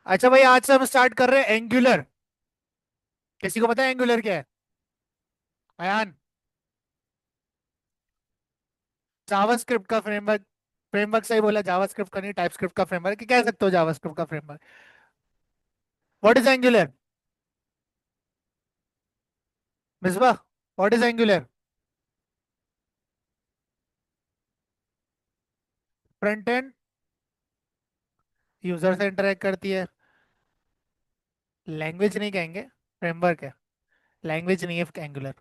अच्छा भाई, आज से हम स्टार्ट कर रहे हैं एंगुलर। किसी को पता है एंगुलर क्या है? अयान। जावास्क्रिप्ट का फ्रेमवर्क। फ्रेमवर्क सही बोला, जावास्क्रिप्ट का नहीं, टाइपस्क्रिप्ट का फ्रेमवर्क कह सकते हो, जावास्क्रिप्ट का framework. What is angular? Misbah, what is angular? Front end user से इंटरेक्ट करती है। लैंग्वेज नहीं कहेंगे, फ्रेमवर्क है। लैंग्वेज नहीं है एंगुलर।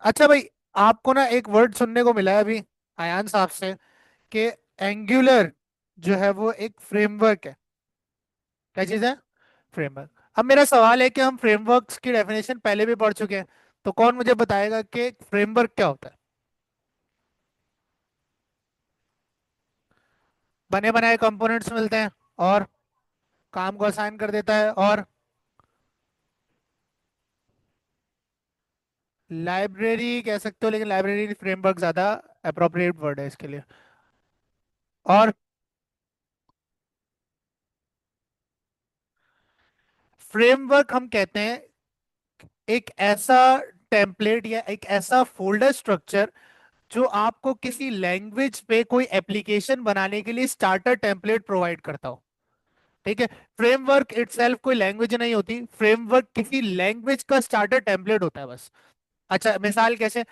अच्छा भाई, आपको ना एक वर्ड सुनने को मिला है अभी अयान साहब से कि एंगुलर जो है वो एक फ्रेमवर्क है। क्या चीज है? फ्रेमवर्क। अब मेरा सवाल है कि हम फ्रेमवर्क्स की डेफिनेशन पहले भी पढ़ चुके हैं, तो कौन मुझे बताएगा कि फ्रेमवर्क क्या होता है? बने बनाए कंपोनेंट्स मिलते हैं और काम को असाइन कर देता है। और लाइब्रेरी कह सकते हो, लेकिन लाइब्रेरी फ्रेमवर्क ज्यादा अप्रोप्रिएट वर्ड है इसके लिए। और फ्रेमवर्क हम कहते हैं एक ऐसा टेम्पलेट या एक ऐसा फोल्डर स्ट्रक्चर जो आपको किसी लैंग्वेज पे कोई एप्लीकेशन बनाने के लिए स्टार्टर टेम्पलेट प्रोवाइड करता हो। ठीक है। फ्रेमवर्क इटसेल्फ कोई लैंग्वेज नहीं होती, फ्रेमवर्क किसी लैंग्वेज का स्टार्टर टेम्पलेट होता है बस। अच्छा, मिसाल कैसे?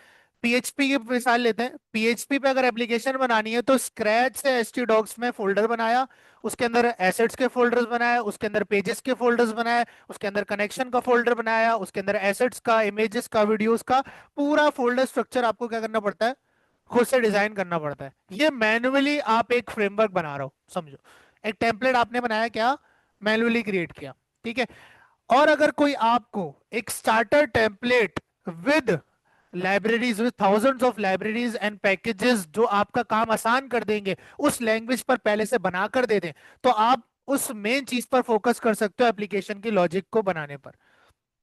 पीएचपी की मिसाल लेते हैं। पीएचपी पे अगर एप्लीकेशन बनानी है तो स्क्रैच से एचटी डॉक्स में फोल्डर बनाया, उसके अंदर एसेट्स के फोल्डर्स बनाया, उसके अंदर पेजेस के फोल्डर्स बनाया, उसके अंदर कनेक्शन का फोल्डर बनाया, उसके अंदर एसेट्स का, इमेजेस का, वीडियोस का पूरा फोल्डर स्ट्रक्चर आपको क्या करना पड़ता है? खुद से डिजाइन करना पड़ता है। ये मैन्युअली आप एक फ्रेमवर्क बना रहे हो समझो। एक टेम्पलेट आपने बनाया, क्या? मैन्युअली क्रिएट किया। ठीक है। और अगर कोई आपको एक starter template with libraries, with thousands of libraries and packages जो आपका काम आसान कर देंगे, उस लैंग्वेज पर पहले से बना कर दे दें, तो आप उस मेन चीज पर फोकस कर सकते हो, एप्लीकेशन की लॉजिक को बनाने पर।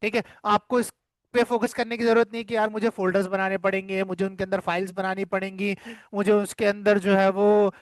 ठीक है। आपको इस पे फोकस करने की जरूरत नहीं कि यार मुझे फोल्डर्स बनाने पड़ेंगे, मुझे उनके अंदर फाइल्स बनानी पड़ेंगी, मुझे उसके अंदर जो है वो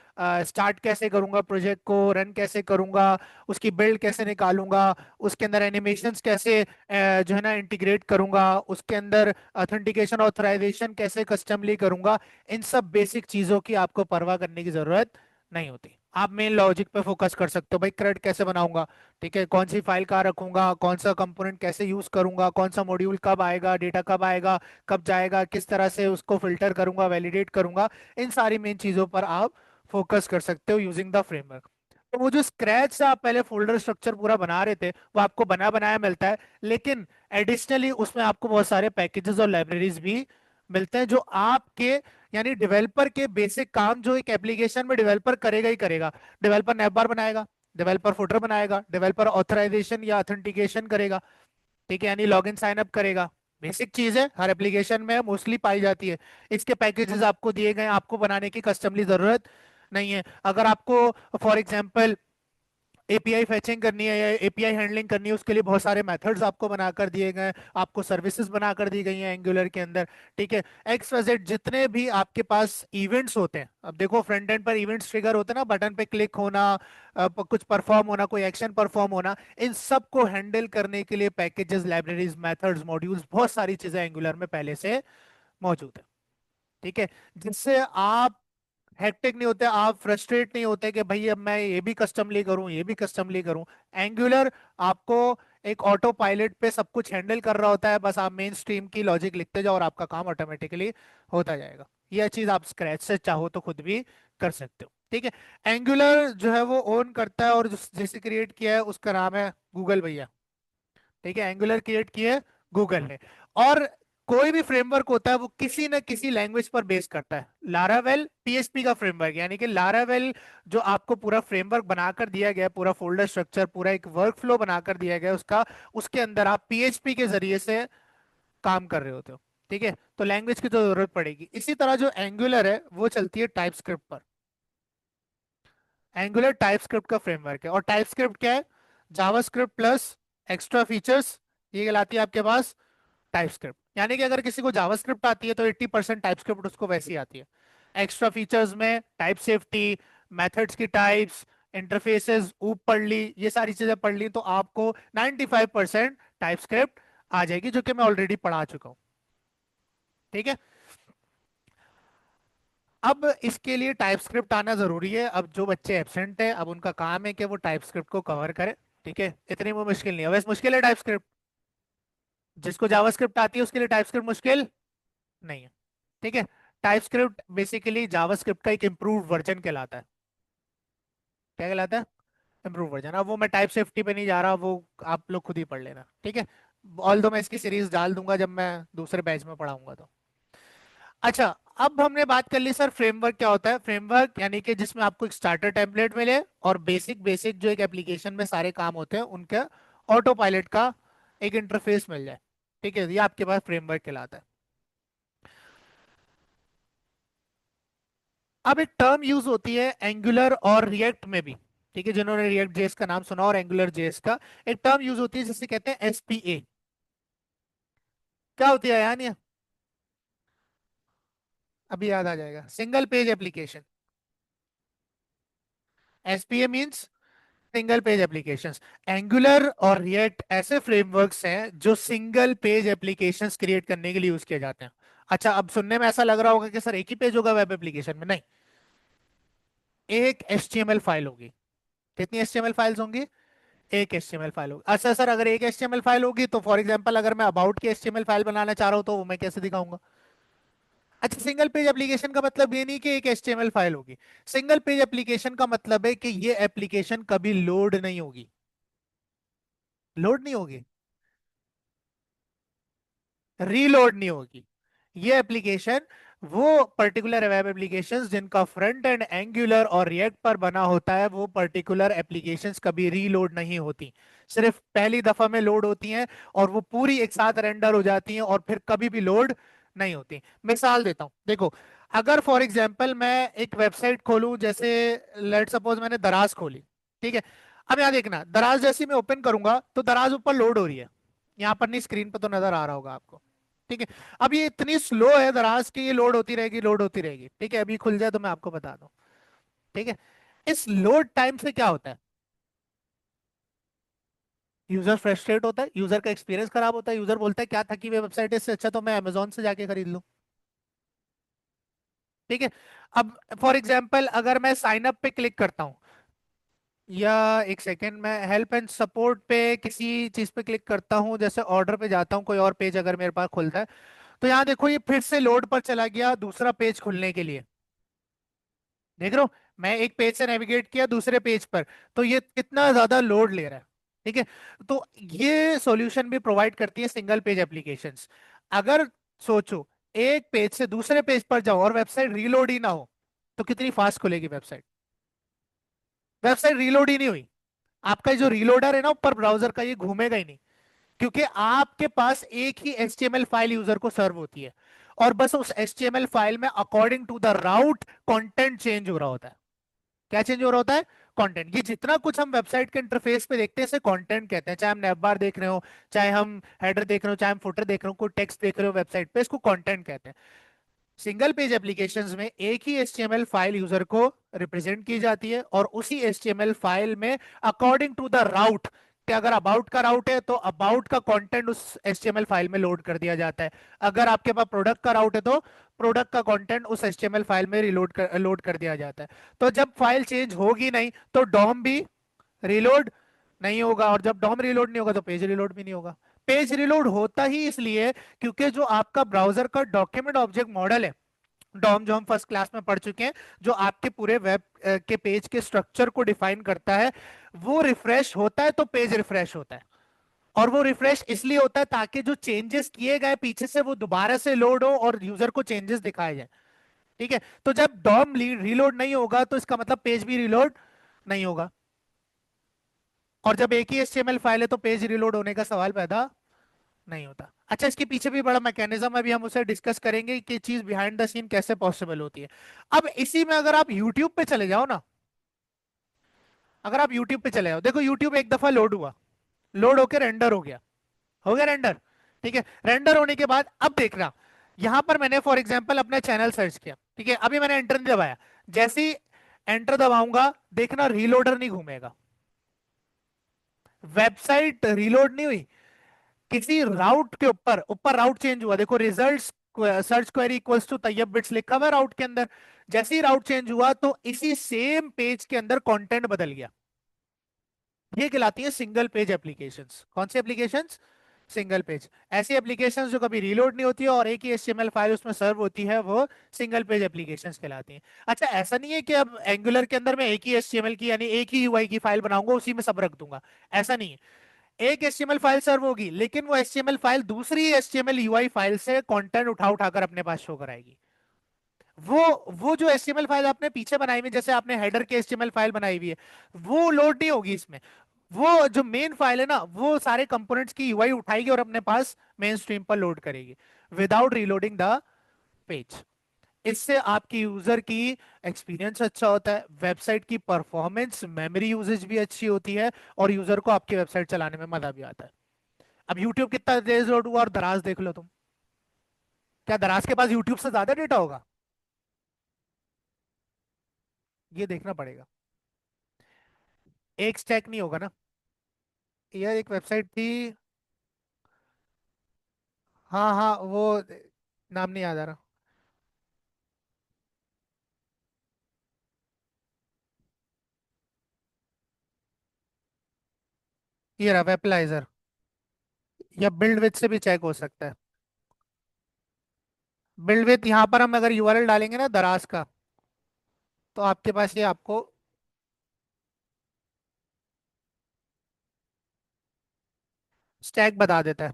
स्टार्ट कैसे करूंगा, प्रोजेक्ट को रन कैसे करूंगा, उसकी बिल्ड कैसे निकालूंगा, उसके अंदर एनिमेशंस कैसे जो है ना इंटीग्रेट करूंगा, उसके अंदर ऑथेंटिकेशन ऑथराइजेशन कैसे कस्टमली करूंगा। इन सब बेसिक चीजों की आपको परवाह करने की जरूरत नहीं होती। आप मेन लॉजिक पे फोकस कर सकते हो, भाई क्रेड कैसे बनाऊंगा, ठीक है, कौन सी फाइल कहाँ रखूंगा, कौन सा कंपोनेंट कैसे यूज करूंगा, कौन सा मॉड्यूल कब आएगा, डेटा कब आएगा, कब जाएगा, किस तरह से उसको फिल्टर करूंगा, वैलिडेट करूंगा। इन सारी मेन चीजों पर आप फोकस कर सकते हो यूजिंग द फ्रेमवर्क। तो वो जो स्क्रैच से आप पहले फोल्डर स्ट्रक्चर पूरा बना रहे थे, वो आपको बना बनाया मिलता है, लेकिन एडिशनली उसमें आपको बहुत सारे पैकेजेस और लाइब्रेरीज भी मिलते हैं जो आपके, यानी डेवलपर के बेसिक काम जो एक एप्लीकेशन में डेवलपर करेगा ही करेगा। डेवलपर नैप बार बनाएगा, डेवलपर फुटर बनाएगा, डेवलपर ऑथराइजेशन या ऑथेंटिकेशन करेगा, ठीक है, यानी लॉगिन साइन अप करेगा। बेसिक चीज है, हर एप्लीकेशन में मोस्टली पाई जाती है। इसके पैकेजेस आपको दिए गए हैं, आपको बनाने की कस्टमली जरूरत नहीं है। अगर आपको फॉर एग्जांपल एपीआई फैचिंग करनी है या एपीआई हैंडलिंग करनी है, उसके लिए बहुत सारे मेथड्स आपको बनाकर दिए गए हैं, आपको सर्विसेज बनाकर दी गई हैं एंगुलर के अंदर। ठीक है। एक्स वाई जेड जितने भी आपके पास इवेंट्स होते हैं, अब देखो फ्रंट एंड पर इवेंट्स ट्रिगर होते हैं ना, बटन पे क्लिक होना, कुछ परफॉर्म होना, कोई एक्शन परफॉर्म होना, इन सब को हैंडल करने के लिए पैकेजेस, लाइब्रेरीज, मेथड्स, मॉड्यूल्स, बहुत सारी चीजें एंगुलर में पहले से मौजूद है। ठीक है। जिससे आप हेक्टिक नहीं होते, आप फ्रस्ट्रेट नहीं होते कि भाई अब मैं ये भी कस्टमली करूं, ये भी कस्टमली करूं। एंगुलर आपको एक ऑटो पायलट पे सब कुछ हैंडल कर रहा होता है, बस आप मेन स्ट्रीम की लॉजिक लिखते जाओ और आपका काम ऑटोमेटिकली होता जाएगा। यह चीज आप स्क्रैच से चाहो तो खुद भी कर सकते हो। ठीक है। एंगुलर जो है वो ओन करता है और जिसे क्रिएट किया है उसका नाम है गूगल भैया। ठीक है। एंगुलर क्रिएट किया है गूगल ने। और कोई भी फ्रेमवर्क होता है वो किसी न किसी लैंग्वेज पर बेस करता है। लारावेल पीएचपी का फ्रेमवर्क, यानी कि लारावेल जो आपको पूरा फ्रेमवर्क बनाकर दिया गया है, पूरा फोल्डर स्ट्रक्चर, पूरा एक वर्क फ्लो बनाकर दिया गया है उसका, उसके अंदर आप पीएचपी के जरिए से काम कर रहे होते हो। ठीक है। तो लैंग्वेज की तो जरूरत पड़ेगी। इसी तरह जो एंगुलर है वो चलती है टाइपस्क्रिप्ट पर। एंगुलर टाइपस्क्रिप्ट का फ्रेमवर्क है। और टाइपस्क्रिप्ट क्या है? जावास्क्रिप्ट प्लस एक्स्ट्रा फीचर्स, ये कहलाती है आपके पास टाइपस्क्रिप्ट। यानी कि अगर किसी को जावास्क्रिप्ट आती है तो 80% टाइपस्क्रिप्ट उसको वैसी आती है। एक्स्ट्रा फीचर्स में टाइप सेफ्टी, मेथड्स की टाइप्स, इंटरफेसेस ऊप पढ़ ली, ये सारी चीजें पढ़ ली, तो आपको 95% टाइपस्क्रिप्ट आ जाएगी, जो कि मैं ऑलरेडी पढ़ा चुका हूं। ठीक है। अब इसके लिए टाइपस्क्रिप्ट आना जरूरी है। अब जो बच्चे एब्सेंट हैं, अब उनका काम है कि वो टाइपस्क्रिप्ट को कवर करें। ठीक है, इतनी वो मुश्किल नहीं है। वैसे मुश्किल है टाइपस्क्रिप्ट? जिसको जावास्क्रिप्ट आती है उसके लिए टाइपस्क्रिप्ट मुश्किल नहीं है। ठीक है। टाइपस्क्रिप्ट बेसिकली जावास्क्रिप्ट का एक इम्प्रूव्ड वर्जन कहलाता है। क्या कहलाता है? Improve version. अब वो मैं टाइप सेफ्टी पे नहीं जा रहा, वो आप लोग खुद ही पढ़ लेना। ठीक है। ऑल दो मैं इसकी सीरीज डाल दूंगा जब मैं दूसरे बैच में पढ़ाऊंगा तो। अच्छा, अब हमने बात कर ली सर फ्रेमवर्क क्या होता है। फ्रेमवर्क यानी कि जिसमें आपको एक स्टार्टर टेम्पलेट मिले और बेसिक बेसिक जो एक एप्लीकेशन में सारे काम होते हैं उनका ऑटो पायलट का एक इंटरफेस मिल जाए। ठीक है, ये आपके पास फ्रेमवर्क कहलाता है। अब एक टर्म यूज होती है एंगुलर और रिएक्ट में भी। ठीक है, जिन्होंने रिएक्ट जेएस का नाम सुना और एंगुलर जेएस का, एक टर्म यूज होती है जिसे कहते हैं एसपीए। क्या होती है यानी? अभी याद आ जाएगा, single page application. SPA means single page applications. Angular और रिएक्ट ऐसे फ्रेमवर्क्स हैं जो सिंगल पेज एप्लीकेशंस क्रिएट करने के लिए यूज किए जाते हैं। अच्छा, अब सुनने में ऐसा लग रहा होगा कि सर एक ही पेज होगा वेब एप्लीकेशन में। नहीं, एक एचटीएमएल फाइल होगी। कितनी एचटीएमएल फाइल्स होंगी? एक एचटीएमएल फाइल होगी। अच्छा सर, अगर एक एचटीएमएल फाइल होगी तो फॉर एग्जांपल अगर मैं अबाउट की एचटीएमएल फाइल बनाना चाह रहा हूं तो वो मैं कैसे दिखाऊंगा? अच्छा, सिंगल पेज एप्लीकेशन का मतलब ये नहीं कि एक एचटीएमएल फाइल होगी। सिंगल पेज एप्लीकेशन का मतलब है कि ये एप्लीकेशन कभी लोड नहीं होगी। लोड नहीं होगी, रीलोड नहीं होगी। ये एप्लीकेशन, वो पर्टिकुलर वेब एप्लीकेशंस जिनका फ्रंट एंड एंगुलर और रिएक्ट पर बना होता है, वो पर्टिकुलर एप्लीकेशंस कभी रीलोड नहीं होती। सिर्फ पहली दफा में लोड होती हैं और वो पूरी एक साथ रेंडर हो जाती हैं और फिर कभी भी लोड नहीं होती। मिसाल देता हूं, देखो, अगर फॉर एग्जांपल मैं एक वेबसाइट खोलूं, जैसे लेट सपोज मैंने दराज खोली। ठीक है। अब यहां देखना, दराज जैसी मैं ओपन करूंगा तो दराज ऊपर लोड हो रही है। यहाँ पर नहीं, स्क्रीन पर तो नजर आ रहा होगा आपको। ठीक है। अब ये इतनी स्लो है दराज की, ये लोड होती रहेगी, लोड होती रहेगी। ठीक है, अभी खुल जाए तो मैं आपको बता दूं। ठीक है। इस लोड टाइम से क्या होता है? यूजर फ्रस्ट्रेट होता है, यूजर का एक्सपीरियंस खराब होता है, यूजर बोलता है क्या थकी हुई वेबसाइट है, इससे अच्छा तो मैं अमेजोन से जाके खरीद लूं। ठीक है। अब फॉर एग्जाम्पल अगर मैं साइन अप पे क्लिक करता हूं, या एक सेकेंड, मैं हेल्प एंड सपोर्ट पे किसी चीज पे क्लिक करता हूं, जैसे ऑर्डर पे जाता हूं, कोई और पेज अगर मेरे पास खुलता है, तो यहाँ देखो ये फिर से लोड पर चला गया दूसरा पेज खुलने के लिए। देख रहे हो, मैं एक पेज से नेविगेट किया दूसरे पेज पर, तो ये कितना ज्यादा लोड ले रहा है। ठीक है। तो ये सॉल्यूशन भी प्रोवाइड करती है सिंगल पेज एप्लीकेशंस। अगर सोचो, एक पेज से दूसरे पेज पर जाओ और वेबसाइट रीलोड ही ना हो, तो कितनी फास्ट खुलेगी वेबसाइट? वेबसाइट रीलोड ही नहीं हुई, आपका जो रीलोडर है ना ऊपर ब्राउजर का, ये घूमेगा ही नहीं। क्योंकि आपके पास एक ही एचटीएमएल फाइल यूजर को सर्व होती है, और बस उस एचटीएमएल फाइल में according to the route content change हो रहा होता है। क्या चेंज हो रहा होता है? कंटेंट। ये जितना कुछ हम वेबसाइट के इंटरफेस पे देखते हैं इसे कंटेंट कहते हैं। चाहे हम नेव बार देख रहे हो, चाहे हम हेडर देख रहे हो, चाहे हम फुटर देख रहे हो, कोई टेक्स्ट देख रहे हो वेबसाइट पे, इसको कंटेंट कहते हैं। सिंगल पेज एप्लीकेशंस में एक ही एचटीएमएल फाइल यूजर को रिप्रेजेंट की जाती है, और उसी एचटीएमएल फाइल में अकॉर्डिंग टू द राउट, कि अगर अबाउट का राउट है तो अबाउट का कंटेंट उस एचटीएमएल फाइल में लोड कर दिया जाता है। अगर आपके पास प्रोडक्ट का राउट है तो प्रोडक्ट का कंटेंट उस एचटीएमएल फाइल में लोड कर दिया जाता है। तो जब फाइल चेंज होगी नहीं तो डॉम भी रिलोड नहीं होगा, और जब डॉम रिलोड नहीं होगा तो पेज रिलोड भी नहीं होगा। पेज रिलोड होता ही इसलिए क्योंकि जो आपका ब्राउजर का डॉक्यूमेंट ऑब्जेक्ट मॉडल है, डॉम, जो हम फर्स्ट क्लास में पढ़ चुके हैं, जो आपके पूरे वेब के पेज के स्ट्रक्चर को डिफाइन करता है, वो रिफ्रेश होता है तो पेज रिफ्रेश होता है। और वो रिफ्रेश इसलिए होता है ताकि जो चेंजेस किए गए पीछे से वो दोबारा से लोड हो और यूजर को चेंजेस दिखाए जाए। ठीक है। तो जब डॉम रीलोड नहीं होगा तो इसका मतलब पेज भी रिलोड नहीं होगा। और जब एक ही एचटीएमएल फाइल है तो पेज रिलोड होने का सवाल पैदा नहीं होता। अच्छा, इसके पीछे भी बड़ा मैकेनिज्म है, अभी हम उसे डिस्कस करेंगे कि चीज बिहाइंड द सीन कैसे पॉसिबल होती है। अब इसी में अगर आप यूट्यूब पे चले जाओ ना, अगर आप यूट्यूब पे चले जाओ, देखो यूट्यूब एक दफा लोड हुआ, लोड होकर रेंडर हो गया, हो गया रेंडर। ठीक है। रेंडर होने के बाद अब देखना, यहां पर मैंने फॉर एग्जांपल अपना चैनल सर्च किया। ठीक है, अभी मैंने एंटर नहीं दबाया, जैसे ही एंटर दबाऊंगा, देखना रीलोडर नहीं घूमेगा, वेबसाइट रीलोड नहीं हुई। किसी राउट के ऊपर ऊपर राउट चेंज हुआ, देखो results search query equals to तैयब बिट्स लिखा हुआ है राउट के अंदर। जैसे ही राउट चेंज हुआ तो इसी सेम पेज के अंदर कंटेंट बदल गया। ये कहलाती है सिंगल पेज एप्लीकेशंस। कौन सी एप्लीकेशंस? Single page. ऐसी एप्लीकेशंस जो कभी रीलोड नहीं होती है और एक ही एचटीएमएल फाइल उसमें सर्व होती है, वो सिंगल पेज एप्लीकेशंस कहलाती हैं। अच्छा, ऐसा नहीं है कि अब एंगुलर के अंदर मैं एक ही एचटीएमएल की यानी एक ही यूआई की फाइल बनाऊंगा उसी में सब रख दूंगा, ऐसा नहीं है। एक एचटीएमएल फाइल सर्व होगी, लेकिन वो एचटीएमएल फाइल दूसरी एचटीएमएल यूआई फाइल से कंटेंट उठा उठाकर अपने पास शो कराएगी। वो जो एचटीएमएल फाइल आपने पीछे बनाई हुई है, जैसे आपने हेडर के एचटीएमएल फाइल बनाई हुई है, वो लोड नहीं होगी इसमें। वो जो मेन फाइल है ना, वो सारे कंपोनेंट्स की यूआई उठाएगी और अपने पास मेन स्ट्रीम पर लोड करेगी विदाउट रीलोडिंग द पेज। इससे आपकी यूजर की एक्सपीरियंस अच्छा होता है, वेबसाइट की परफॉर्मेंस मेमोरी यूजेज भी अच्छी होती है, और यूजर को आपकी वेबसाइट चलाने में मजा भी आता है। अब यूट्यूब कितना तेज लोड हुआ और दराज देख लो तुम, क्या दराज के पास यूट्यूब से ज्यादा डेटा होगा? ये देखना पड़ेगा। एक स्टैक नहीं होगा ना। यार एक वेबसाइट थी, हाँ हाँ वो नाम नहीं याद आ रहा। ये रहा वेबलाइजर, या बिल्ड विथ से भी चेक हो सकता है। बिल्ड विथ यहाँ पर हम अगर यूआरएल डालेंगे ना दराज का, तो आपके पास ये आपको स्टैक बता देता है।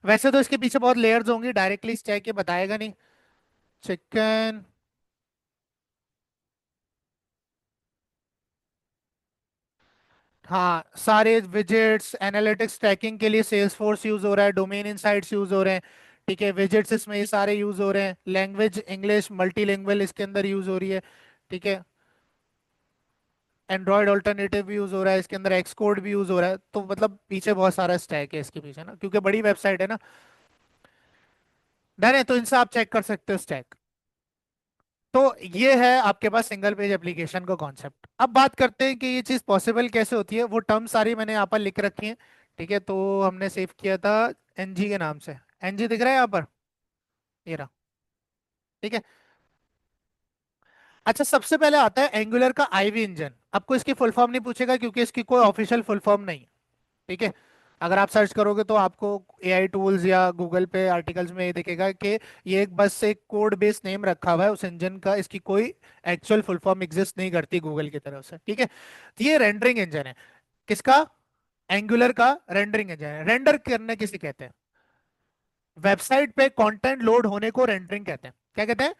वैसे तो इसके पीछे बहुत लेयर्स होंगी, डायरेक्टली स्टैक ये बताएगा नहीं। चिकन, हाँ सारे विजेट्स एनालिटिक्स ट्रैकिंग के लिए सेल्स फोर्स यूज हो रहा है, डोमेन इनसाइट्स यूज हो रहे हैं। ठीक है, विजेट्स इसमें ये सारे यूज हो रहे हैं, लैंग्वेज इंग्लिश मल्टीलिंगुअल इसके अंदर यूज हो रही है। ठीक है, एंड्रॉयड ऑल्टरनेटिव भी यूज हो रहा है इसके अंदर, एक्स कोड भी यूज हो रहा है, तो मतलब पीछे बहुत सारा स्टैक है इसके पीछे ना, क्योंकि बड़ी वेबसाइट है ना। डन है, तो इनसे आप चेक कर सकते हो स्टैक। तो ये है आपके पास सिंगल पेज एप्लीकेशन का कॉन्सेप्ट। अब बात करते हैं कि ये चीज पॉसिबल कैसे होती है, वो टर्म सारी मैंने यहाँ पर लिख रखी है। ठीक है, तो हमने सेव किया था एनजी के नाम से। एनजी दिख रहा है यहाँ पर, ये रहा। ठीक है। अच्छा, सबसे पहले आता है एंगुलर का आईवी इंजन। आपको इसकी फुल फॉर्म नहीं पूछेगा क्योंकि इसकी कोई ऑफिशियल फुल फॉर्म नहीं है। ठीक है, अगर आप सर्च करोगे तो आपको एआई टूल्स या गूगल पे आर्टिकल्स में ये दिखेगा कि ये एक बस एक कोड बेस नेम रखा हुआ है उस इंजन का, इसकी कोई एक्चुअल फुल फॉर्म एग्जिस्ट नहीं करती गूगल की तरफ से। ठीक है, तो ये रेंडरिंग इंजन है। किसका? एंगुलर का रेंडरिंग इंजन है। रेंडर करने किसे कहते हैं? वेबसाइट पे कंटेंट लोड होने को रेंडरिंग कहते हैं। क्या कहते हैं?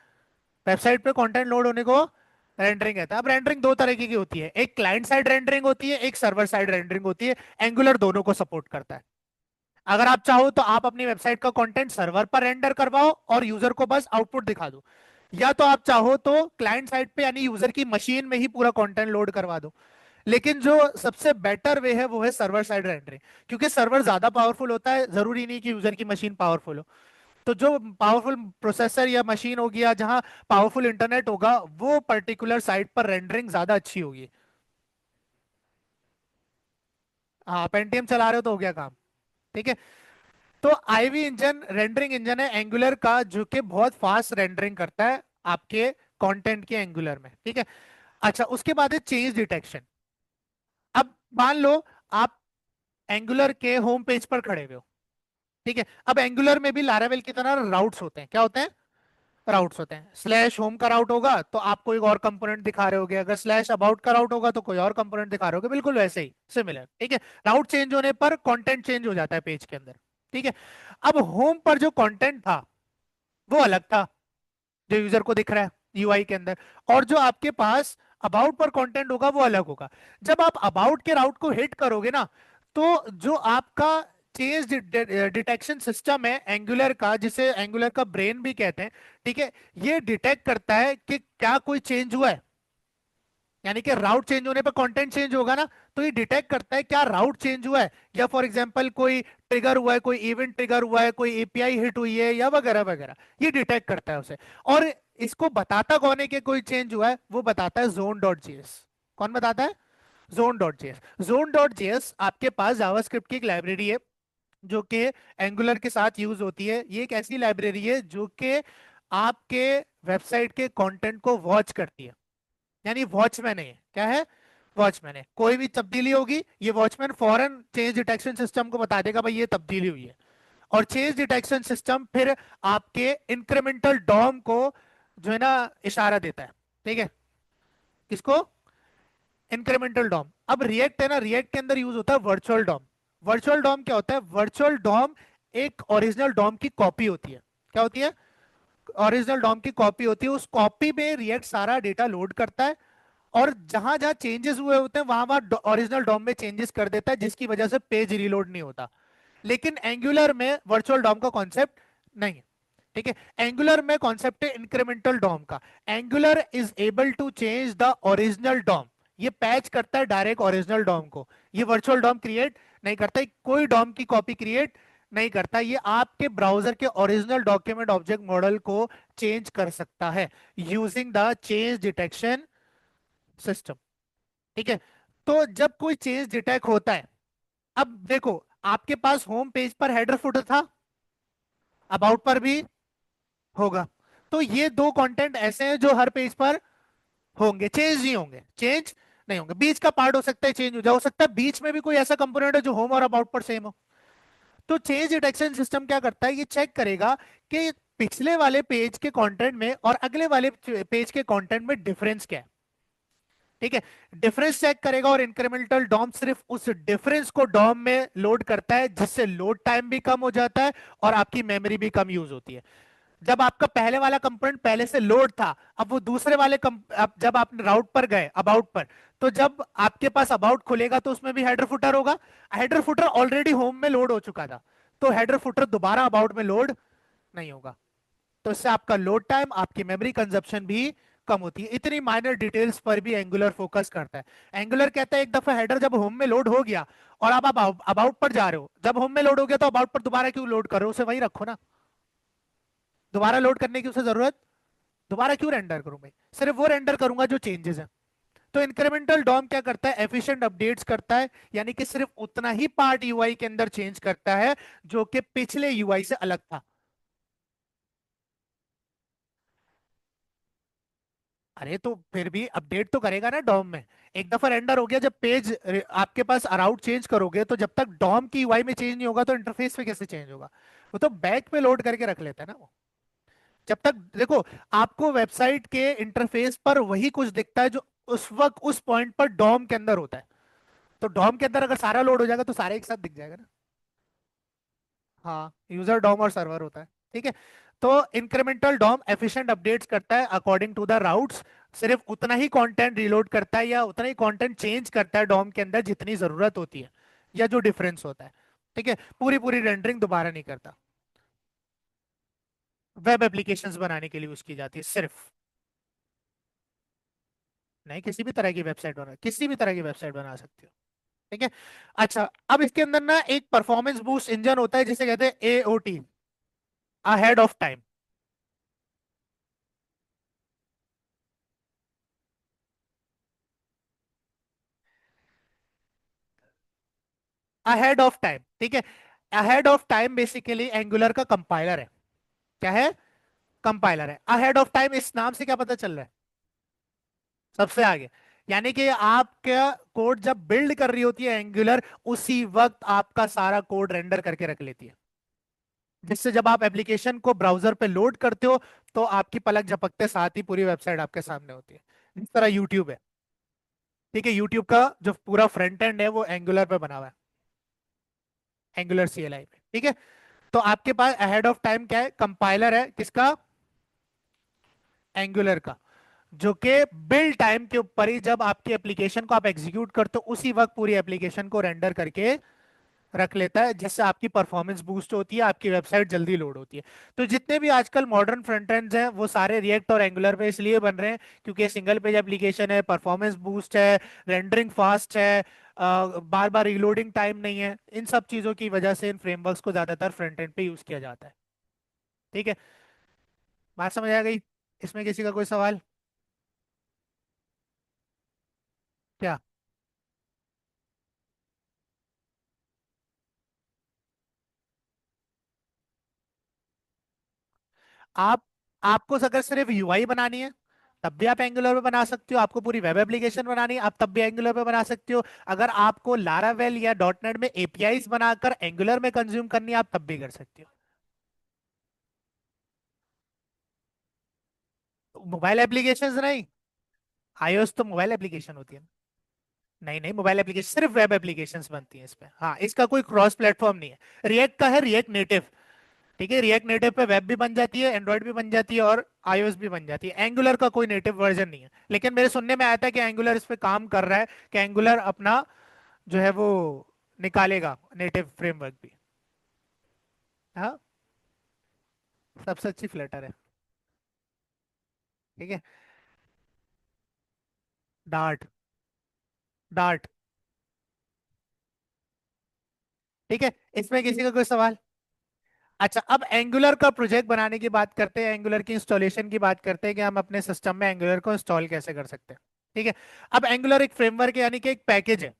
वेबसाइट पे कंटेंट लोड होने को रेंडरिंग कहता है। अब रेंडरिंग दो तरीके की होती है, एक क्लाइंट साइड रेंडरिंग होती है, एक सर्वर साइड रेंडरिंग होती है। एंगुलर दोनों को सपोर्ट करता है। अगर आप चाहो तो आप अपनी वेबसाइट का कंटेंट सर्वर पर रेंडर करवाओ और यूजर को बस आउटपुट दिखा दो, या तो आप चाहो तो क्लाइंट साइड पे यानी यूजर की मशीन में ही पूरा कंटेंट लोड करवा दो। लेकिन जो सबसे बेटर वे है वो है सर्वर साइड रेंडरिंग, क्योंकि सर्वर ज्यादा पावरफुल होता है, जरूरी नहीं कि यूजर की मशीन पावरफुल हो। तो जो पावरफुल प्रोसेसर या मशीन होगी या जहां पावरफुल इंटरनेट होगा, वो पर्टिकुलर साइट पर रेंडरिंग ज्यादा अच्छी होगी। हाँ, पेंटियम चला रहे हो तो हो गया काम। ठीक है, तो आईवी इंजन रेंडरिंग इंजन है एंगुलर का, जो कि बहुत फास्ट रेंडरिंग करता है आपके कंटेंट के एंगुलर में। ठीक है। अच्छा, उसके बाद है चेंज डिटेक्शन। अब मान लो आप एंगुलर के होम पेज पर खड़े हुए हो। ठीक है, अब एंगुलर में भी लारावेल की तरह राउट्स होते हैं। क्या होते हैं? राउट्स होते हैं। स्लैश होम का राउट होगा तो आपको एक और कंपोनेंट दिखा रहे होगे, अगर स्लैश अबाउट का राउट होगा तो कोई और कंपोनेंट दिखा रहे होगे, बिल्कुल वैसे ही सिमिलर। ठीक है, राउट चेंज होने पर कंटेंट चेंज हो जाता है पेज के अंदर। ठीक है, अब होम पर जो कंटेंट था वो अलग था, जो यूजर को दिख रहा है यूआई के अंदर, और जो आपके पास अबाउट पर कंटेंट होगा वो अलग होगा। जब आप अबाउट के राउट को हिट करोगे ना, तो जो आपका चेंज डिटेक्शन सिस्टम है एंगुलर का, जिसे एंगुलर का ब्रेन भी कहते हैं, ठीक है, ये डिटेक्ट करता है कि क्या कोई चेंज हुआ है। यानी कि राउट चेंज होने पर कंटेंट चेंज होगा ना, तो ये डिटेक्ट करता है क्या राउट चेंज हुआ है, या फॉर एग्जांपल कोई ट्रिगर हुआ है, कोई इवेंट ट्रिगर हुआ है, कोई एपीआई हिट हुई है, या वगैरह वगैरह, ये डिटेक्ट करता है उसे। और इसको बताता कौन है कि कोई चेंज हुआ है? वो बताता है जोन डॉट जेएस। कौन बताता है? Zone dot JS. Zone dot JS आपके पास जावास्क्रिप्ट की एक लाइब्रेरी है जो कि एंगुलर के साथ यूज होती है। ये एक ऐसी लाइब्रेरी है जो कि आपके वेबसाइट के कंटेंट को वॉच करती है। यानी वॉचमैन है। क्या है? वॉचमैन है। कोई भी तब्दीली होगी ये वॉचमैन फौरन चेंज डिटेक्शन सिस्टम को बता देगा भाई ये तब्दीली हुई है। और चेंज डिटेक्शन सिस्टम फिर आपके इंक्रीमेंटल डॉम को जो है ना इशारा देता है। ठीक है? किसको? Incremental Dom. अब रिएक्ट है ना, रिएक्ट के अंदर यूज होता है वर्चुअल डॉम। वर्चुअल डॉम क्या होता है? वर्चुअल डॉम एक ओरिजिनल डॉम की कॉपी होती है। क्या होती है? ओरिजिनल डॉम की कॉपी होती है। उस कॉपी में रिएक्ट सारा डेटा लोड करता है और जहां जहां चेंजेस हुए होते हैं वहां वहां ओरिजिनल डॉम में चेंजेस कर देता है, जिसकी वजह से पेज रीलोड नहीं होता। लेकिन एंगुलर में वर्चुअल डॉम का कॉन्सेप्ट नहीं है। ठीक है? एंगुलर में कॉन्सेप्ट है इंक्रीमेंटल डॉम का। Angular is able to change the original DOM. ये पैच करता है डायरेक्ट ओरिजिनल डॉम को। ये वर्चुअल डॉम क्रिएट नहीं करता। कोई डॉम की कॉपी क्रिएट नहीं करता। ये आपके ब्राउजर के ओरिजिनल डॉक्यूमेंट ऑब्जेक्ट मॉडल को चेंज कर सकता है using the change detection system. ठीक है? तो जब कोई चेंज डिटेक्ट होता है, अब देखो, आपके पास होम पेज पर हेडर फुटर था, अबाउट पर भी होगा। तो ये दो कंटेंट ऐसे हैं जो हर पेज पर होंगे, चेंज नहीं होंगे। चेंज नहीं होंगे। बीच का पार्ट हो सकता है चेंज हो जाए, हो सकता है बीच में भी कोई ऐसा कंपोनेंट है जो होम और अबाउट पर सेम हो। तो चेंज डिटेक्शन सिस्टम क्या करता है? ये चेक करेगा कि पिछले वाले पेज के कंटेंट में और अगले वाले पेज के कंटेंट में डिफरेंस क्या है। ठीक है? डिफरेंस चेक करेगा और इंक्रीमेंटल डॉम सिर्फ उस डिफरेंस को डॉम में लोड करता है, जिससे लोड टाइम भी कम हो जाता है और आपकी मेमोरी भी कम यूज होती है। जब आपका पहले वाला कंपोनेंट पहले से लोड था, अब वो दूसरे वाले अब जब आप राउट पर गए, अबाउट पर, तो जब आपके पास अबाउट खुलेगा तो उसमें भी हेडर फुटर होगा। हेडर फुटर ऑलरेडी होम में लोड हो चुका था, तो हेडर फुटर दोबारा अबाउट में लोड नहीं होगा। तो इससे आपका लोड टाइम, आपकी मेमोरी कंजप्शन भी कम होती है। इतनी माइनर डिटेल्स पर भी एंगुलर फोकस करता है। एंगुलर कहता है एक दफा हेडर जब होम में लोड हो गया और अब आप अबाउट पर जा रहे हो, जब होम में लोड हो गया तो अबाउट पर दोबारा क्यों लोड कर रहे हो? उसे वही रखो ना। दोबारा लोड करने की उसे जरूरत, दोबारा क्यों रेंडर करूं मैं? सिर्फ वो रेंडर करूंगा जो चेंजेस हैं। तो इंक्रीमेंटल डॉम क्या करता है? एफिशिएंट अपडेट्स करता है। यानी कि सिर्फ उतना ही पार्ट यूआई के अंदर चेंज करता है जो कि पिछले यूआई से अलग था। अरे तो फिर भी अपडेट तो करेगा ना डॉम में। एक दफा रेंडर हो गया, जब पेज आपके पास अराउट चेंज करोगे तो जब तक डॉम की यूआई में चेंज नहीं होगा तो इंटरफेस पे कैसे चेंज होगा? वो तो बैक पे लोड करके रख लेता है ना वो। जब तक देखो, आपको वेबसाइट के इंटरफेस पर वही कुछ दिखता है जो उस वक्त उस पॉइंट पर डॉम के अंदर होता है। तो डॉम के अंदर अगर सारा लोड हो जाएगा तो सारे एक साथ दिख जाएगा ना। हाँ, यूजर डॉम और सर्वर होता है। ठीक है? तो इंक्रीमेंटल डॉम एफिशिएंट अपडेट्स करता है अकॉर्डिंग टू द राउट्स। सिर्फ उतना ही कंटेंट रिलोड करता है या उतना ही कंटेंट चेंज करता है डॉम के अंदर जितनी जरूरत होती है या जो डिफरेंस होता है। ठीक है? पूरी पूरी रेंडरिंग दोबारा नहीं करता। वेब एप्लीकेशंस बनाने के लिए यूज की जाती है सिर्फ। नहीं, किसी भी तरह की वेबसाइट बना, किसी भी तरह की वेबसाइट बना सकते हो। ठीक है? अच्छा, अब इसके अंदर ना एक परफॉर्मेंस बूस्ट इंजन होता है जिसे कहते हैं AOT, ahead of time. Ahead of time. ठीक है? Ahead of time basically angular का कंपाइलर है। क्या है? कंपाइलर है। अहेड ऑफ टाइम इस नाम से क्या पता चल रहा है? सबसे आगे। यानी कि आपका कोड जब बिल्ड कर रही होती है एंगुलर, उसी वक्त आपका सारा कोड रेंडर करके रख लेती है, जिससे जब आप एप्लीकेशन को ब्राउजर पे लोड करते हो तो आपकी पलक झपकते साथ ही पूरी वेबसाइट आपके सामने होती है। जिस तरह यूट्यूब है। ठीक है? यूट्यूब का जो पूरा फ्रंट एंड है वो एंगुलर पे बना हुआ है, एंगुलर सीएलआई पे। ठीक है? तो आपके पास अहेड ऑफ टाइम क्या है? कंपाइलर है। किसका? एंगुलर का। जो कि बिल्ड टाइम के ऊपर ही जब आपकी एप्लीकेशन को आप एग्जीक्यूट करते हो उसी वक्त पूरी एप्लीकेशन को रेंडर करके रख लेता है, जिससे आपकी परफॉर्मेंस बूस्ट होती है, आपकी वेबसाइट जल्दी लोड होती है। तो जितने भी आजकल मॉडर्न फ्रंट एंड्स हैं वो सारे रिएक्ट और एंगुलर पे इसलिए बन रहे हैं क्योंकि सिंगल पेज एप्लीकेशन है, परफॉर्मेंस बूस्ट है, रेंडरिंग फास्ट है, बार बार रिलोडिंग टाइम नहीं है। इन सब चीजों की वजह से इन फ्रेमवर्क्स को ज्यादातर फ्रंट एंड पे यूज किया जाता है। ठीक है? बात समझ आ गई? इसमें किसी का कोई सवाल? क्या? आप आपको अगर सिर्फ यूआई बनानी है तब भी आप एंगुलर पे बना सकते हो, आपको पूरी वेब एप्लीकेशन बनानी है आप तब भी एंगुलर पे बना सकते हो, अगर आपको लारावेल या डॉट नेट में एपीआईज बनाकर एंगुलर में कंज्यूम करनी है आप तब भी कर सकते हो। मोबाइल एप्लीकेशंस नहीं, आईओएस तो मोबाइल एप्लीकेशन होती है। नहीं नहीं, मोबाइल एप्लीकेशन सिर्फ वेब एप्लीकेशंस बनती हैं इस पे, हाँ इसका कोई क्रॉस प्लेटफॉर्म नहीं है। रिएक्ट का है रिएक्ट नेटिव। ठीक है, रिएक्ट नेटिव पे वेब भी बन जाती है, एंड्रॉइड भी बन जाती है और आईओएस भी बन जाती है। एंगुलर का कोई नेटिव वर्जन नहीं है, लेकिन मेरे सुनने में आया था कि एंगुलर इस पे काम कर रहा है, कि एंगुलर अपना जो है वो निकालेगा नेटिव फ्रेमवर्क भी। हाँ, सबसे अच्छी फ्लटर है। ठीक है। डार्ट। डार्ट। ठीक है, इसमें किसी का कोई सवाल? अच्छा, अब एंगुलर का प्रोजेक्ट बनाने की बात करते हैं, एंगुलर की इंस्टॉलेशन की बात करते हैं कि हम अपने सिस्टम में एंगुलर को इंस्टॉल कैसे कर सकते हैं। ठीक है। अब एंगुलर एक फ्रेमवर्क है, यानी कि एक पैकेज है,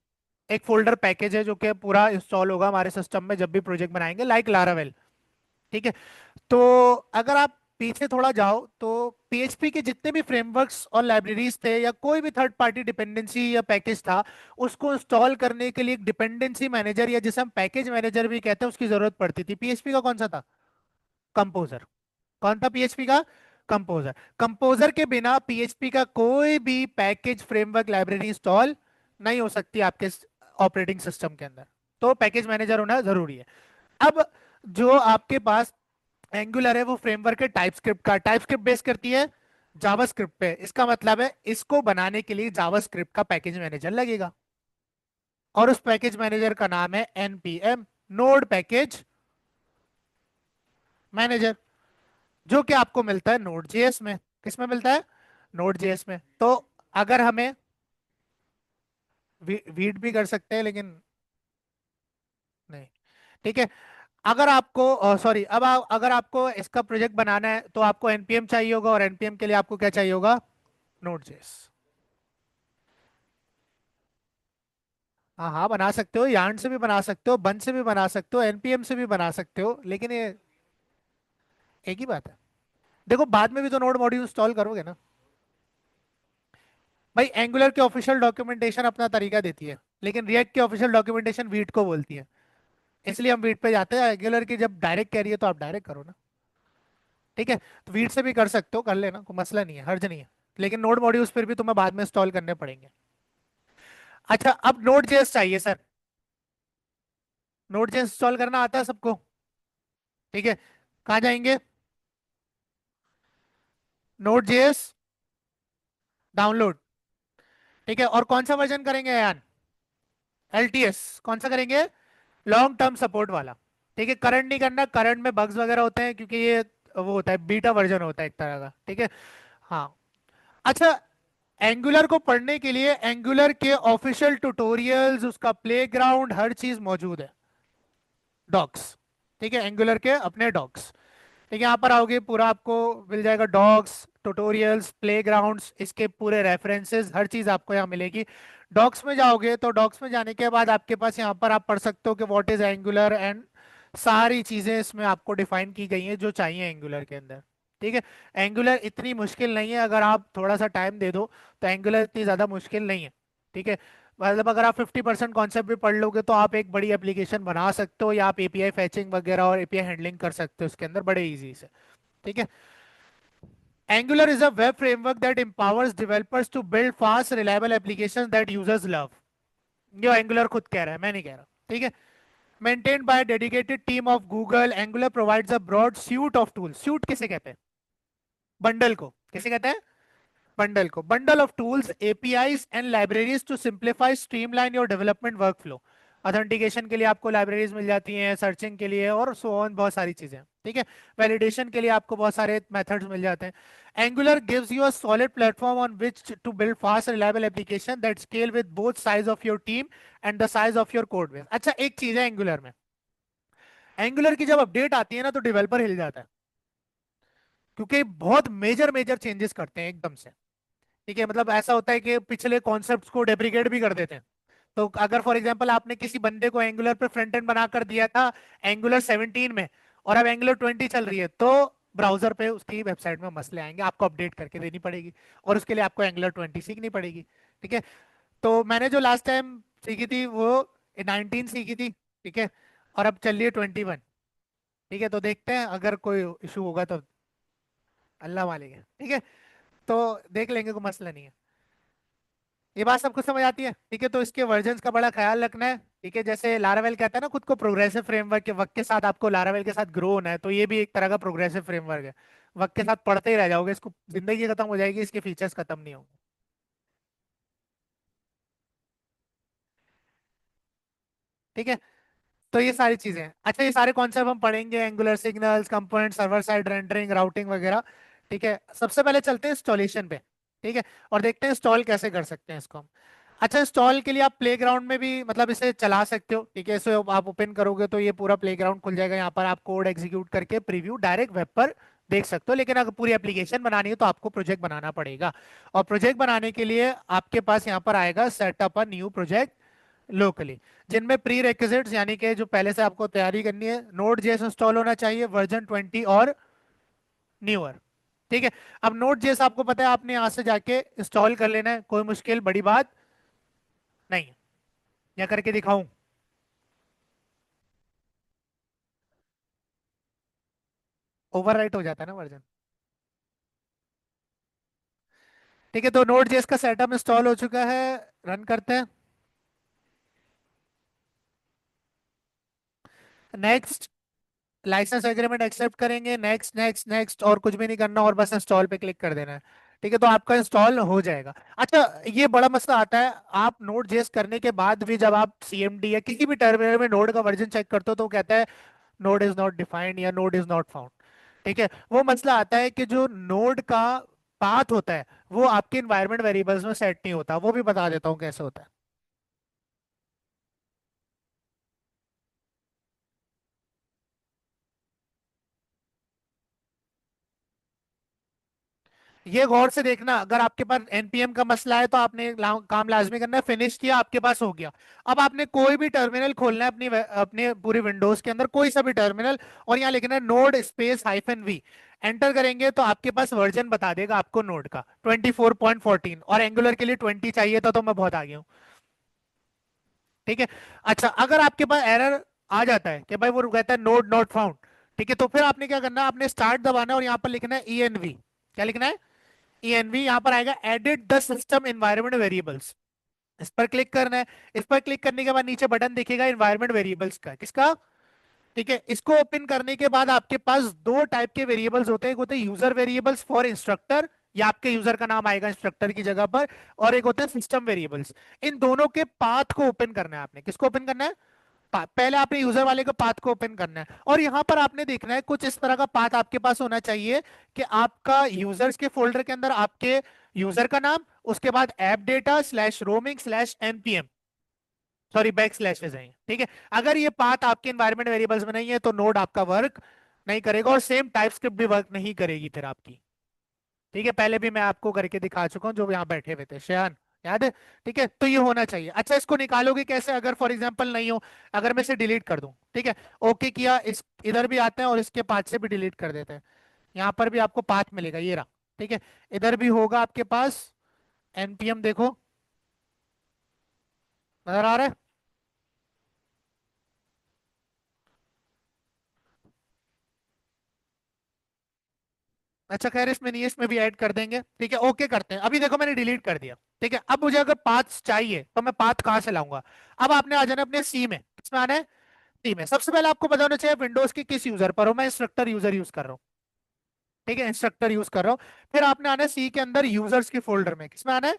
एक फोल्डर पैकेज है जो कि पूरा इंस्टॉल होगा हमारे सिस्टम में जब भी प्रोजेक्ट बनाएंगे, लाइक लारावेल। ठीक है। तो अगर आप पीछे थोड़ा जाओ तो पीएचपी के जितने भी फ्रेमवर्क्स और लाइब्रेरीज थे या कोई भी थर्ड पार्टी डिपेंडेंसी या पैकेज था, उसको इंस्टॉल करने के लिए एक डिपेंडेंसी मैनेजर या जिसे हम पैकेज मैनेजर भी कहते हैं उसकी जरूरत पड़ती थी। पीएचपी का कौन सा था? कंपोजर। कौन था पीएचपी का? कंपोजर। कंपोजर के बिना पीएचपी का कोई भी पैकेज फ्रेमवर्क लाइब्रेरी इंस्टॉल नहीं हो सकती आपके ऑपरेटिंग सिस्टम के अंदर। तो पैकेज मैनेजर होना जरूरी है। अब जो आपके पास एंगुलर है वो फ्रेमवर्क है टाइपस्क्रिप्ट का, टाइपस्क्रिप्ट बेस करती है जावास्क्रिप्ट पे, इसका मतलब है इसको बनाने के लिए जावास्क्रिप्ट का पैकेज मैनेजर लगेगा, और उस पैकेज मैनेजर का नाम है एनपीएम, नोड पैकेज मैनेजर, जो कि आपको मिलता है नोड जेएस में। किस में मिलता है? नोड जेएस में। तो अगर हमें वीट भी कर सकते हैं लेकिन नहीं। ठीक है। अगर आपको सॉरी, अगर आपको इसका प्रोजेक्ट बनाना है तो आपको एनपीएम चाहिए होगा, और एनपीएम के लिए आपको क्या चाहिए होगा? Node JS. हाँ हाँ, बना सकते हो, यार्न से भी बना सकते हो, बन से भी बना सकते हो, एनपीएम से भी बना सकते हो, लेकिन ये एक ही बात है। देखो बाद में भी तो नोड मॉड्यूल इंस्टॉल करोगे ना। भाई एंगुलर की ऑफिशियल डॉक्यूमेंटेशन अपना तरीका देती है, लेकिन रिएक्ट की ऑफिशियल डॉक्यूमेंटेशन वीट को बोलती है, इसलिए हम वीट पे जाते हैं। एंगुलर की जब डायरेक्ट कह रही है तो आप डायरेक्ट करो ना। ठीक है। तो वीट से भी कर सकते हो, कर लेना, कोई मसला नहीं है, हर्ज नहीं है, लेकिन नोड मॉड्यूल्स फिर भी तुम्हें बाद में इंस्टॉल करने पड़ेंगे। अच्छा, अब नोड जेएस चाहिए सर। नोड जेएस इंस्टॉल करना आता है सबको? ठीक है। कहाँ जाएंगे? Node JS download. ठीक है, और कौन सा वर्जन करेंगे यार? एलटीएस। कौन सा करेंगे? लॉन्ग टर्म सपोर्ट वाला। ठीक है, करंट नहीं करना, करंट में बग्स वगैरह होते हैं क्योंकि ये वो होता है, बीटा वर्जन होता है एक तरह का। ठीक है। हाँ। अच्छा, एंगुलर को पढ़ने के लिए एंगुलर के ऑफिशियल ट्यूटोरियल्स, उसका प्लेग्राउंड, हर चीज मौजूद है। डॉक्स। ठीक है, एंगुलर के अपने डॉक्स। ठीक है, यहाँ पर आओगे पूरा आपको मिल जाएगा, डॉक्स, ट्यूटोरियल्स, प्लेग्राउंड्स, इसके पूरे रेफरेंसेस, हर चीज आपको यहाँ मिलेगी। डॉक्स में जाओगे तो डॉक्स में जाने के बाद आपके पास यहाँ पर आप पढ़ सकते हो कि व्हाट इज एंगुलर, एंड सारी चीजें इसमें आपको डिफाइन की गई हैं जो चाहिए एंगुलर के अंदर। ठीक है। एंगुलर इतनी मुश्किल नहीं है, अगर आप थोड़ा सा टाइम दे दो तो एंगुलर इतनी ज्यादा मुश्किल नहीं है। ठीक है। मतलब अगर आप 50% कॉन्सेप्ट भी पढ़ लोगे तो आप एक बड़ी एप्लीकेशन बना सकते हो, या आप एपीआई फैचिंग वगैरह और एपीआई हैंडलिंग कर सकते हो उसके अंदर बड़े इजी से। ठीक है। Angular is a web framework that empowers developers to build fast, reliable applications that users love. ये Angular खुद कह रहा है, मैं नहीं कह रहा। ठीक है। Maintained by a dedicated team of Google, Angular provides a broad suite of tools. Suite किसे कहते हैं? बंडल को किसे कहते हैं? बंडल को। Bundle of tools, APIs and libraries to simplify streamline your development workflow. Authentication के लिए आपको लाइब्रेरीज मिल जाती हैं, सर्चिंग के लिए और सो ऑन, बहुत सारी चीजें। ठीक है। वैलिडेशन के लिए आपको बहुत सारे मेथड्स मिल जाते हैं। Angular gives you a solid platform on which to build fast reliable application that scale with both size of your team and the size of your code base. अच्छा, एक चीज है एंगुलर में, एंगुलर की जब अपडेट आती है ना तो डेवलपर हिल जाता है। क्योंकि बहुत मेजर मेजर चेंजेस करते हैं एकदम से। ठीक है, मतलब ऐसा होता है कि पिछले कॉन्सेप्ट्स को डेप्रिकेट भी कर देते हैं। तो अगर फॉर एग्जांपल आपने किसी बंदे को एंगुलर पे फ्रंट एंड बना कर दिया था एंगुलर 17 में, और अब एंगुलर 20 चल रही है, तो ब्राउजर पे उसकी वेबसाइट में मसले आएंगे, आपको अपडेट करके देनी पड़ेगी, और उसके लिए आपको एंगुलर 20 सीखनी पड़ेगी। ठीक है, तो मैंने जो लास्ट टाइम सीखी थी वो 19 सीखी थी। ठीक है, और अब चल रही है 21। ठीक है, तो देखते हैं अगर कोई इशू होगा तो अल्लाह मालिक है। ठीक है, तो देख लेंगे, कोई मसला नहीं है। ये बात सबको समझ आती है। ठीक है, तो इसके वर्जन्स का बड़ा ख्याल रखना है। ठीक है, जैसे लारावेल कहता है ना खुद को प्रोग्रेसिव फ्रेमवर्क, के वक्त के साथ आपको लारावेल के साथ ग्रो होना है, तो ये भी एक तरह का प्रोग्रेसिव फ्रेमवर्क है। वक्त के साथ पढ़ते ही रह जाओगे इसको, जिंदगी खत्म हो जाएगी, इसके फीचर्स खत्म नहीं होंगे। ठीक है, तो ये सारी चीजें हैं। अच्छा, ये सारे कॉन्सेप्ट हम पढ़ेंगे, angular signals, component, server side rendering, routing वगैरह। ठीक है, सबसे पहले चलते हैं इंस्टॉलेशन पे। ठीक है, और देखते हैं इंस्टॉल कैसे कर सकते हैं इसको हम। अच्छा, इंस्टॉल के लिए आप प्लेग्राउंड में भी मतलब इसे चला सकते हो। ठीक है, इसे आप ओपन करोगे तो ये पूरा प्लेग्राउंड खुल जाएगा, यहाँ पर आप कोड एग्जीक्यूट करके प्रीव्यू डायरेक्ट वेब पर देख सकते हो। लेकिन अगर पूरी एप्लीकेशन बनानी है तो आपको प्रोजेक्ट बनाना पड़ेगा, और प्रोजेक्ट बनाने के लिए आपके पास यहाँ पर आएगा setup a new project locally, जिनमें प्री रेक्विजिट्स यानी कि जो पहले से आपको तैयारी करनी है, नोड जेएस इंस्टॉल होना चाहिए वर्जन 20 और न्यूअर। ठीक है, अब नोड जेएस आपको पता है, आपने यहाँ से जाके इंस्टॉल कर लेना है, कोई मुश्किल बड़ी बात नहीं है। या करके दिखाऊं? ओवरराइट हो जाता है ना वर्जन। ठीक है, तो नोड जेएस का सेटअप इंस्टॉल हो चुका है, रन करते हैं। नेक्स्ट, लाइसेंस एग्रीमेंट एक्सेप्ट करेंगे, नेक्स्ट नेक्स्ट नेक्स्ट, और कुछ भी नहीं करना, और बस इंस्टॉल पे क्लिक कर देना है। ठीक है, तो आपका इंस्टॉल हो जाएगा। अच्छा, ये बड़ा मसला आता है, आप नोड जेएस करने के बाद भी जब आप सीएमडी या किसी भी टर्मिनल में नोड का वर्जन चेक करते हो तो वो कहता है नोड इज नॉट डिफाइंड या नोड इज नॉट फाउंड। ठीक है, वो मसला आता है कि जो नोड का पाथ होता है वो आपके इन्वायरमेंट वेरिएबल्स में सेट नहीं होता, वो भी बता देता हूँ कैसे होता है। ये गौर से देखना, अगर आपके पास एनपीएम का मसला है तो आपने काम लाजमी करना है, फिनिश किया, आपके पास हो गया। अब आपने कोई भी टर्मिनल खोलना है अपने पूरी विंडोज के अंदर, कोई सा भी टर्मिनल, और यहाँ लिखना है नोड स्पेस -v। एंटर करेंगे तो आपके पास वर्जन बता देगा आपको नोड का 24.14, और एंगुलर के लिए 20 चाहिए था, तो मैं बहुत आगे हूँ। ठीक है, अच्छा, अगर आपके पास एरर आ जाता है कि भाई वो कहता है नोड नॉट फाउंड, ठीक है, तो फिर आपने क्या करना है, आपने स्टार्ट दबाना है, और यहाँ पर लिखना है env। क्या लिखना है? env। यहाँ पर आएगा edit the system environment variables, इस पर क्लिक करना है। इस पर क्लिक करने के बाद नीचे बटन दिखेगा एनवायरनमेंट वेरिएबल्स का, किसका? ठीक है, इसको ओपन करने के बाद आपके पास दो टाइप के वेरिएबल्स होते हैं, एक होते हैं यूजर वेरिएबल्स फॉर इंस्ट्रक्टर, या आपके यूजर का नाम आएगा इंस्ट्रक्टर की जगह पर, और एक होते हैं सिस्टम वेरिएबल्स। इन दोनों के पाथ को ओपन करना है आपने, किसको ओपन करना है? पहले आपने यूजर वाले का पाथ को ओपन करना है, और यहां पर आपने देखना है कुछ इस तरह का पाथ आपके पास होना चाहिए कि आपका यूजर्स के फोल्डर के अंदर आपके यूजर का नाम, उसके बाद app data slash roaming slash NPM, sorry back slashes हैं। ठीक है, अगर ये पाथ आपके एनवायरमेंट वेरिएबल्स में नहीं है तो नोड आपका वर्क नहीं करेगा, और सेम टाइप स्क्रिप्ट भी वर्क नहीं करेगी फिर आपकी। ठीक है, पहले भी मैं आपको करके दिखा चुका हूँ, जो यहाँ बैठे हुए थे शयान, याद है? ठीक है, तो ये होना चाहिए। अच्छा, इसको निकालोगे कैसे अगर फॉर एग्जांपल नहीं हो? अगर मैं इसे डिलीट कर दूं, ठीक है, ओके किया, इस इधर भी आते हैं और इसके पाथ से भी डिलीट कर देते हैं। यहाँ पर भी आपको पाथ मिलेगा, ये रहा। ठीक है, इधर भी होगा आपके पास एनपीएम, देखो नजर आ रहा है? अच्छा, खैर इसमें नहीं है, इसमें भी ऐड कर देंगे। ठीक है, ओके करते हैं। अभी देखो मैंने डिलीट कर दिया। ठीक है, अब मुझे अगर पाथ चाहिए तो मैं पाथ कहाँ से लाऊंगा? अब आपने आ जाना अपने सी में, किसमें आना है? सी में। सबसे पहले आपको पता होना चाहिए विंडोज के किस यूजर पर हो, मैं इंस्ट्रक्टर यूजर यूज कर रहा हूँ। ठीक है, इंस्ट्रक्टर यूज कर रहा हूँ। फिर आपने आना है सी के अंदर यूजर्स के फोल्डर में, किसमें आना है?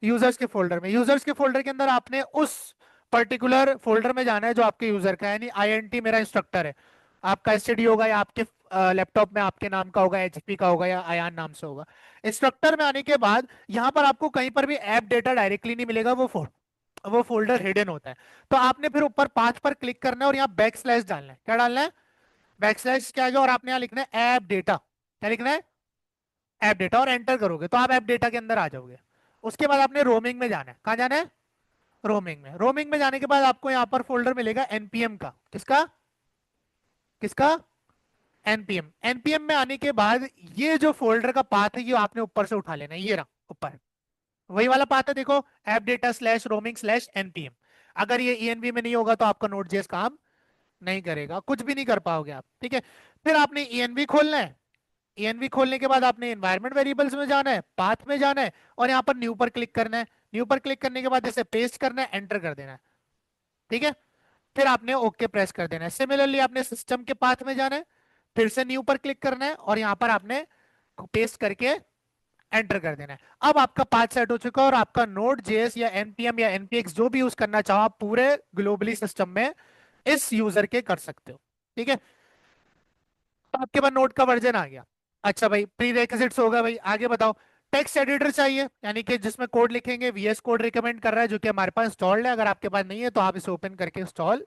यूजर्स के फोल्डर में। यूजर्स के फोल्डर के अंदर आपने उस पर्टिकुलर फोल्डर में जाना है जो आपके यूजर का है, यानी आईएनटी मेरा इंस्ट्रक्टर है, आपका एसटीडी होगा, या आपके लैपटॉप में आपके नाम का होगा, एचपी का होगा, या अयान नाम से होगा। इंस्ट्रक्टर में आने के बाद यहाँ पर आपको कहीं पर भी ऐप डेटा डायरेक्टली नहीं मिलेगा, वो फोल्डर हिडन होता है। तो आपने फिर ऊपर पाथ पर क्लिक करना है, और यहाँ बैक स्लैश डालना है। क्या डालना है? बैक स्लैश क्या आएगा, और आपने यहाँ लिखना है ऐप डेटा। क्या लिखना है? ऐप डेटा, और एंटर करोगे तो आप ऐप डेटा के अंदर आ जाओगे। उसके बाद आपने रोमिंग में जाना है। कहाँ जाना है? रोमिंग में। रोमिंग में जाने के बाद आपको यहाँ पर फोल्डर मिलेगा एनपीएम का। किसका? किसका? एनपीएम। एनपीएम में आने के बाद ये जो फोल्डर का पाथ है ये आपने ऊपर से उठा लेना है, ये रहा ऊपर, वही वाला पाथ है देखो, app data slash roaming slash NPM. अगर ये ईएनवी में नहीं होगा तो आपका नोड जेएस काम नहीं करेगा, कुछ भी नहीं कर पाओगे आप, ठीक है। फिर आपने ईएनवी खोलना है। ईएनवी खोलने के बाद आपने एनवायरमेंट वेरिएबल्स में जाना है, पाथ में जाना है, और यहाँ पर न्यू पर क्लिक करना है। न्यू पर क्लिक करने के बाद इसे पेस्ट करना है, एंटर कर देना है, ठीक है। फिर आपने ओके प्रेस कर देना है। सिमिलरली आपने सिस्टम के पाथ में जाना है, फिर से न्यू पर क्लिक करना है, और यहाँ पर आपने पेस्ट करके एंटर कर देना है। अब आपका पाथ सेट हो चुका है, और आपका नोड जेएस या एनपीएम या एनपीएक्स जो भी यूज करना चाहो आप पूरे ग्लोबली सिस्टम में इस यूजर के कर सकते हो, ठीक है। तो आपके पास नोड का वर्जन आ गया। अच्छा भाई, प्री रेक्विजिट्स होगा भाई, आगे बताओ। टेक्स्ट एडिटर चाहिए, यानी कि जिसमें कोड लिखेंगे, वीएस कोड रिकमेंड कर रहा है जो कि हमारे पास इंस्टॉल्ड है। अगर आपके पास नहीं है तो आप इसे ओपन करके इंस्टॉल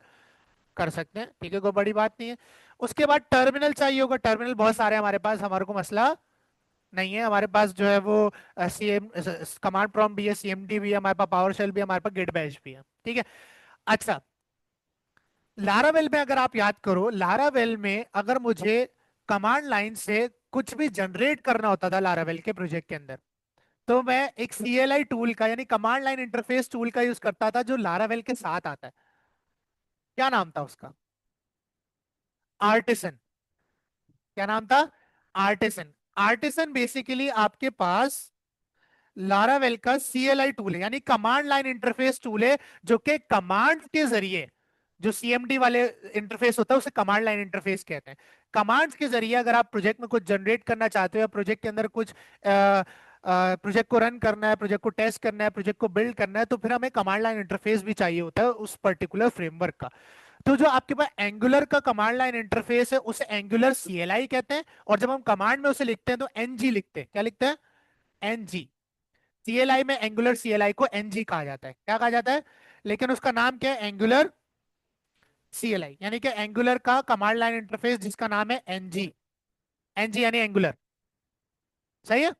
कर सकते हैं, ठीक है, कोई बड़ी बात नहीं है। उसके बाद टर्मिनल चाहिए होगा। टर्मिनल बहुत सारे हैं हमारे पास, हमारे को मसला नहीं है। हमारे पास जो है वो सीएम कमांड प्रॉम्प्ट भी है, सीएमडी भी है हमारे पास, पावर शेल भी है हमारे पास, गिट बैश भी है, ठीक है। अच्छा, लारावेल में अगर आप याद करो, लारावेल में अगर मुझे कमांड लाइन से कुछ भी जनरेट करना होता था लारावेल के प्रोजेक्ट के अंदर, तो मैं एक सीएलआई टूल का यानी कमांड लाइन इंटरफेस टूल का यूज करता था जो लारावेल के साथ आता है। क्या नाम था उसका? आर्टिसन। क्या नाम था? आर्टिसन। आर्टिसन बेसिकली आपके पास लारावेल का सीएलआई टूल है, यानी कमांड लाइन इंटरफेस टूल है, जो कि कमांड के जरिए, जो सीएमडी वाले इंटरफेस होता है उसे कमांड लाइन इंटरफेस कहते हैं। कमांड्स के जरिए अगर आप प्रोजेक्ट में कुछ जनरेट करना चाहते हो, या प्रोजेक्ट के अंदर कुछ प्रोजेक्ट को रन करना है, प्रोजेक्ट को टेस्ट करना है, प्रोजेक्ट को बिल्ड करना है, तो फिर हमें कमांड लाइन इंटरफेस भी चाहिए होता है उस पर्टिकुलर फ्रेमवर्क का। तो जो आपके पास एंगुलर का कमांड लाइन इंटरफेस है उसे एंगुलर सीएलआई कहते हैं, और जब हम कमांड में उसे लिखते हैं तो एनजी लिखते हैं। क्या लिखते हैं? एनजी। सीएलआई में एंगुलर सीएलआई को एनजी कहा जाता है। क्या कहा जाता है? लेकिन उसका नाम क्या है? एंगुलर सीएलआई, यानी कि एंगुलर का कमांड लाइन इंटरफेस जिसका नाम है एनजी। एनजी यानी एंगुलर। सही है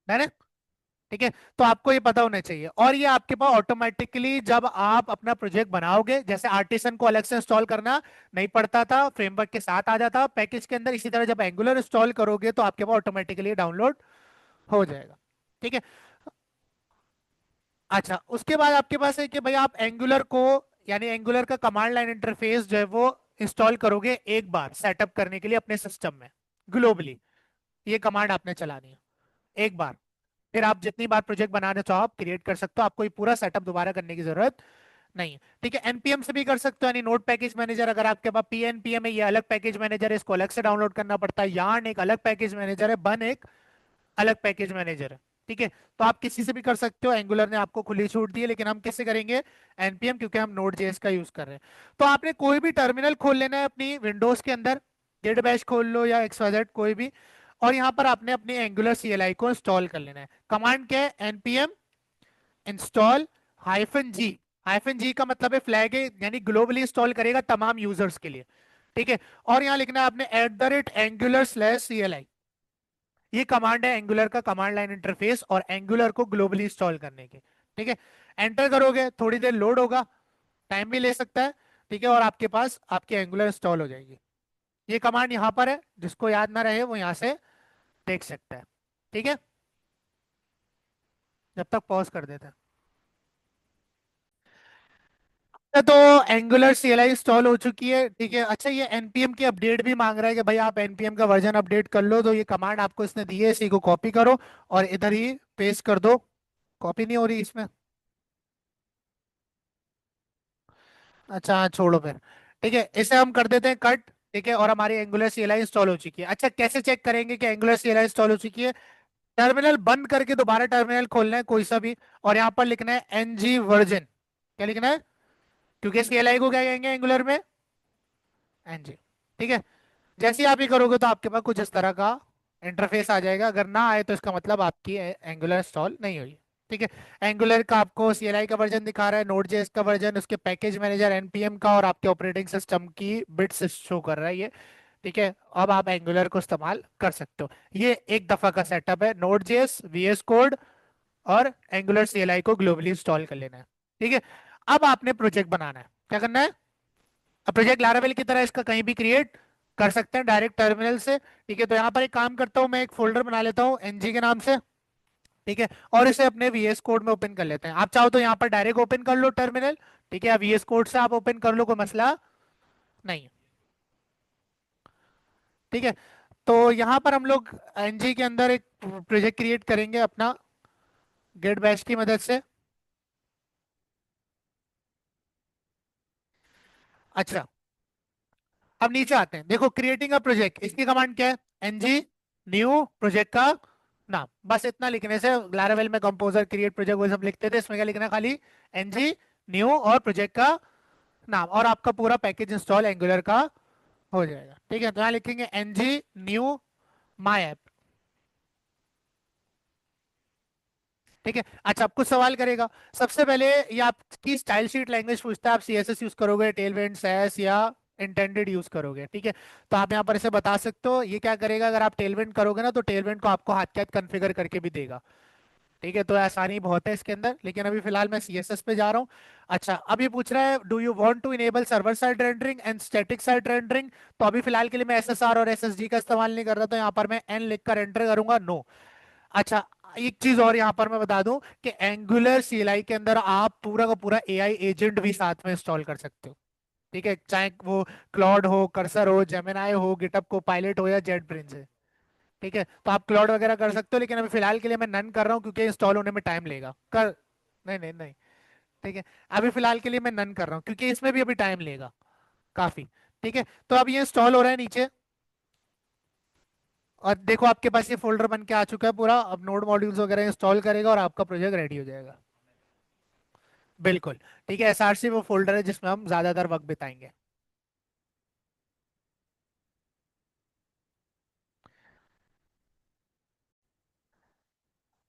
ना? ठीक है। तो आपको ये पता होना चाहिए, और ये आपके पास ऑटोमेटिकली जब आप अपना प्रोजेक्ट बनाओगे, जैसे आर्टिसन को अलग से इंस्टॉल करना नहीं पड़ता था, फ्रेमवर्क के साथ आ जाता पैकेज के अंदर, इसी तरह जब एंगुलर इंस्टॉल करोगे तो आपके पास ऑटोमेटिकली डाउनलोड हो जाएगा, ठीक है। अच्छा, उसके बाद आपके पास है कि भाई आप एंगुलर को, यानी एंगुलर का कमांड लाइन इंटरफेस जो है वो इंस्टॉल करोगे एक बार सेटअप करने के लिए अपने सिस्टम में ग्लोबली। ये कमांड आपने चलानी है एक बार, फिर आप जितनी बार प्रोजेक्ट बनाना चाहो आप क्रिएट कर सकते हो, आपको ये पूरा सेटअप दोबारा करने की जरूरत नहीं है, ठीक है। एनपीएम से भी कर सकते हो, यानी नोड पैकेज मैनेजर। अगर आपके पास पीएनपीएम है, ये अलग पैकेज मैनेजर है, इसको अलग से डाउनलोड करना पड़ता है। यार्न एक अलग पैकेज मैनेजर है, बन एक अलग पैकेज मैनेजर है, ठीक है। तो आप किसी से भी कर सकते हो, एंगुलर ने आपको खुली छूट दी है, लेकिन हम किससे करेंगे? एनपीएम, क्योंकि हम नोड जेएस का यूज कर रहे हैं। तो आपने कोई भी टर्मिनल खोल लेना है अपनी विंडोज के अंदर, गिट बैश खोल लो या XYZ कोई भी, और यहाँ पर आपने अपनी एंगुलर सीएलआई को इंस्टॉल कर लेना है। कमांड क्या है? NPM install -G। -G का मतलब है फ्लैग है, यानी ग्लोबली इंस्टॉल करेगा तमाम यूजर्स के लिए, ठीक है। और यहाँ लिखना है आपने @angular/CLI। ये कमांड है एंगुलर का कमांड लाइन इंटरफेस और एंगुलर को ग्लोबली इंस्टॉल करने के, ठीक है। एंटर करोगे, थोड़ी देर लोड होगा, टाइम भी ले सकता है, ठीक है, और आपके पास आपकी एंगुलर इंस्टॉल हो जाएगी। ये कमांड यहाँ पर है, जिसको याद ना रहे वो यहाँ से देख सकता है, ठीक है। जब तक पॉज कर देते हैं। तो एंगुलर सीएलआई इंस्टॉल हो चुकी है, ठीक है। अच्छा, ये एनपीएम की अपडेट भी मांग रहा है कि भाई आप एनपीएम का वर्जन अपडेट कर लो, तो ये कमांड आपको इसने दी है, इसी को कॉपी करो और इधर ही पेस्ट कर दो। कॉपी नहीं हो रही इसमें? अच्छा हाँ, छोड़ो फिर, ठीक है, इसे हम कर देते हैं कट, ठीक है। और हमारी एंगुलर सीएलआई इंस्टॉल हो चुकी है। अच्छा, कैसे चेक करेंगे कि एंगुलर सीएलआई इंस्टॉल हो चुकी है? टर्मिनल बंद करके दोबारा टर्मिनल खोलना है कोई सा भी, और यहाँ पर लिखना है एनजी वर्जन। क्या लिखना है? क्योंकि सीएलआई को क्या कहेंगे एंगुलर में? एनजी, ठीक है। जैसे ही आप ये करोगे तो आपके पास कुछ इस तरह का इंटरफेस आ जाएगा। अगर ना आए तो इसका मतलब आपकी एंगुलर इंस्टॉल नहीं हुई, ठीक है। एंगुलर का आपको सीएलआई का वर्जन दिखा रहा है, नोड जेएस का वर्जन, उसके पैकेज मैनेजर एनपीएम का, और आपके ऑपरेटिंग सिस्टम की बिट्स शो कर रहा है ये, ठीक है, अब आप एंगुलर को इस्तेमाल कर सकते हो। ये एक दफा का सेटअप है, नोड जेएस, वीएस कोड और एंगुलर सीएलआई को ग्लोबली इंस्टॉल कर लेना है। ठीक है, अब आपने प्रोजेक्ट बनाना है। क्या करना है? अब प्रोजेक्ट लारावेल की तरह इसका कहीं भी क्रिएट कर सकते हैं डायरेक्ट टर्मिनल से। ठीक है, तो यहाँ पर एक काम करता हूँ, मैं एक फोल्डर बना लेता हूँ एनजी के नाम से। ठीक है, और इसे अपने वीएस कोड में ओपन कर लेते हैं। आप चाहो तो यहाँ पर डायरेक्ट ओपन कर लो टर्मिनल। ठीक है, या वीएस कोड से आप ओपन कर लो, कोई मसला नहीं है। ठीक है, तो यहाँ पर हम लोग एनजी के अंदर एक प्रोजेक्ट क्रिएट करेंगे अपना गेट बैश की मदद से। अच्छा, अब नीचे आते हैं, देखो क्रिएटिंग अ प्रोजेक्ट, इसकी कमांड क्या है? एनजी न्यू प्रोजेक्ट का नाम, बस इतना लिखने से लारावेल में कंपोजर क्रिएट प्रोजेक्ट वो सब लिखते थे, इसमें क्या लिखना है? खाली एनजी न्यू और प्रोजेक्ट का नाम, और आपका पूरा पैकेज इंस्टॉल एंगुलर का हो जाएगा। ठीक है, तो यहाँ लिखेंगे एनजी न्यू माई ऐप। ठीक है, अच्छा, अब कुछ सवाल करेगा। सबसे पहले ये आपकी स्टाइल शीट लैंग्वेज पूछता है, आप सीएसएस यूज करोगे, टेलविंड, सैस या इंटेंडेड यूज करोगे। ठीक है, तो आप यहाँ पर इसे बता सकते हो। ये क्या करेगा, अगर आप टेलविंड करोगे ना तो टेलविंड को आपको हाथ के हाथ कॉन्फ़िगर करके भी देगा। ठीक है, तो आसानी बहुत है इसके अंदर, लेकिन अभी फिलहाल मैं सीएसएस पे जा रहा हूँ। अच्छा, अब ये पूछ रहा है do you want to enable server side rendering and static side rendering. तो अभी फिलहाल के लिए मैं एसएसआर और एसएसडी का इस्तेमाल नहीं कर रहा, तो यहाँ पर मैं एन लिख कर एंटर करूंगा, नो। अच्छा, एक चीज और यहाँ पर मैं बता दूं कि एंगुलर सीएलआई के अंदर आप पूरा का पूरा एआई एजेंट भी साथ में इंस्टॉल कर सकते हो। ठीक है, चाहे वो क्लॉड हो, कर्सर हो, जेमिनाई हो, गिटअप को पायलट हो या जेट ब्रेन्स है। ठीक है, तो आप क्लॉड वगैरह कर सकते हो, लेकिन अभी फिलहाल के लिए मैं नन कर रहा हूँ क्योंकि इंस्टॉल होने में टाइम लेगा कर। नहीं नहीं नहीं। ठीक है, अभी फिलहाल के लिए मैं नन कर रहा हूँ क्योंकि इसमें भी अभी टाइम लेगा काफी। ठीक है, तो अब ये इंस्टॉल हो रहा है नीचे, और देखो आपके पास ये फोल्डर बन के आ चुका है पूरा। अब नोड मॉड्यूल्स वगैरह इंस्टॉल करेगा और आपका प्रोजेक्ट रेडी हो जाएगा। बिल्कुल। ठीक है, एसआरसी वो फोल्डर है जिसमें हम ज्यादातर वक्त बिताएंगे।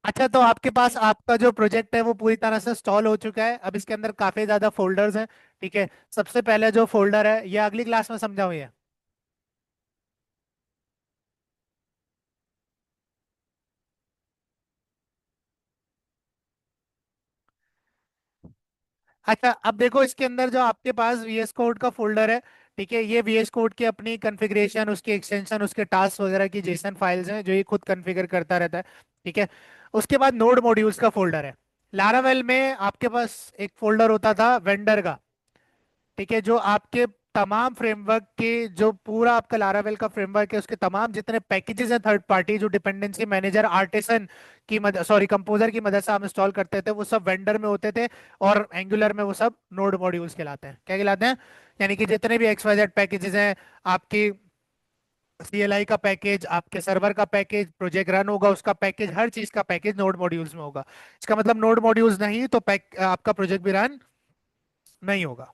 अच्छा, तो आपके पास आपका जो प्रोजेक्ट है वो पूरी तरह से इंस्टॉल हो चुका है। अब इसके अंदर काफी ज्यादा फोल्डर्स हैं। ठीक है, सबसे पहले जो फोल्डर है ये अगली क्लास में समझाऊँ ये। अच्छा, अब देखो इसके अंदर जो आपके पास वीएस कोड का फोल्डर है। ठीक है, ये वीएस कोड की अपनी कॉन्फ़िगरेशन, उसकी एक्सटेंशन, उसके टास्क वगैरह की जेसन फाइल्स हैं जो ये खुद कॉन्फ़िगर करता रहता है। ठीक है, उसके बाद नोड मॉड्यूल्स का फोल्डर है। लारावेल में आपके पास एक फोल्डर होता था वेंडर का। ठीक है, जो आपके तमाम फ्रेमवर्क के, जो पूरा आपका लारावेल का फ्रेमवर्क है उसके तमाम जितने पैकेजेस हैं थर्ड पार्टी, जो डिपेंडेंसी मैनेजर आर्टिसन की मदद, सॉरी, कंपोजर की मदद से हम इंस्टॉल करते थे, वो सब वेंडर में होते थे। और एंगुलर में वो सब नोड मॉड्यूल्स कहलाते हैं। क्या कहलाते हैं? यानी कि जितने भी XYZ पैकेजेस हैं, आपकी सीएलआई का पैकेज, आपके सर्वर का पैकेज, प्रोजेक्ट रन होगा उसका पैकेज, हर चीज का पैकेज नोड मॉड्यूल्स में होगा। इसका मतलब नोड मॉड्यूल्स नहीं तो आपका प्रोजेक्ट भी रन नहीं होगा।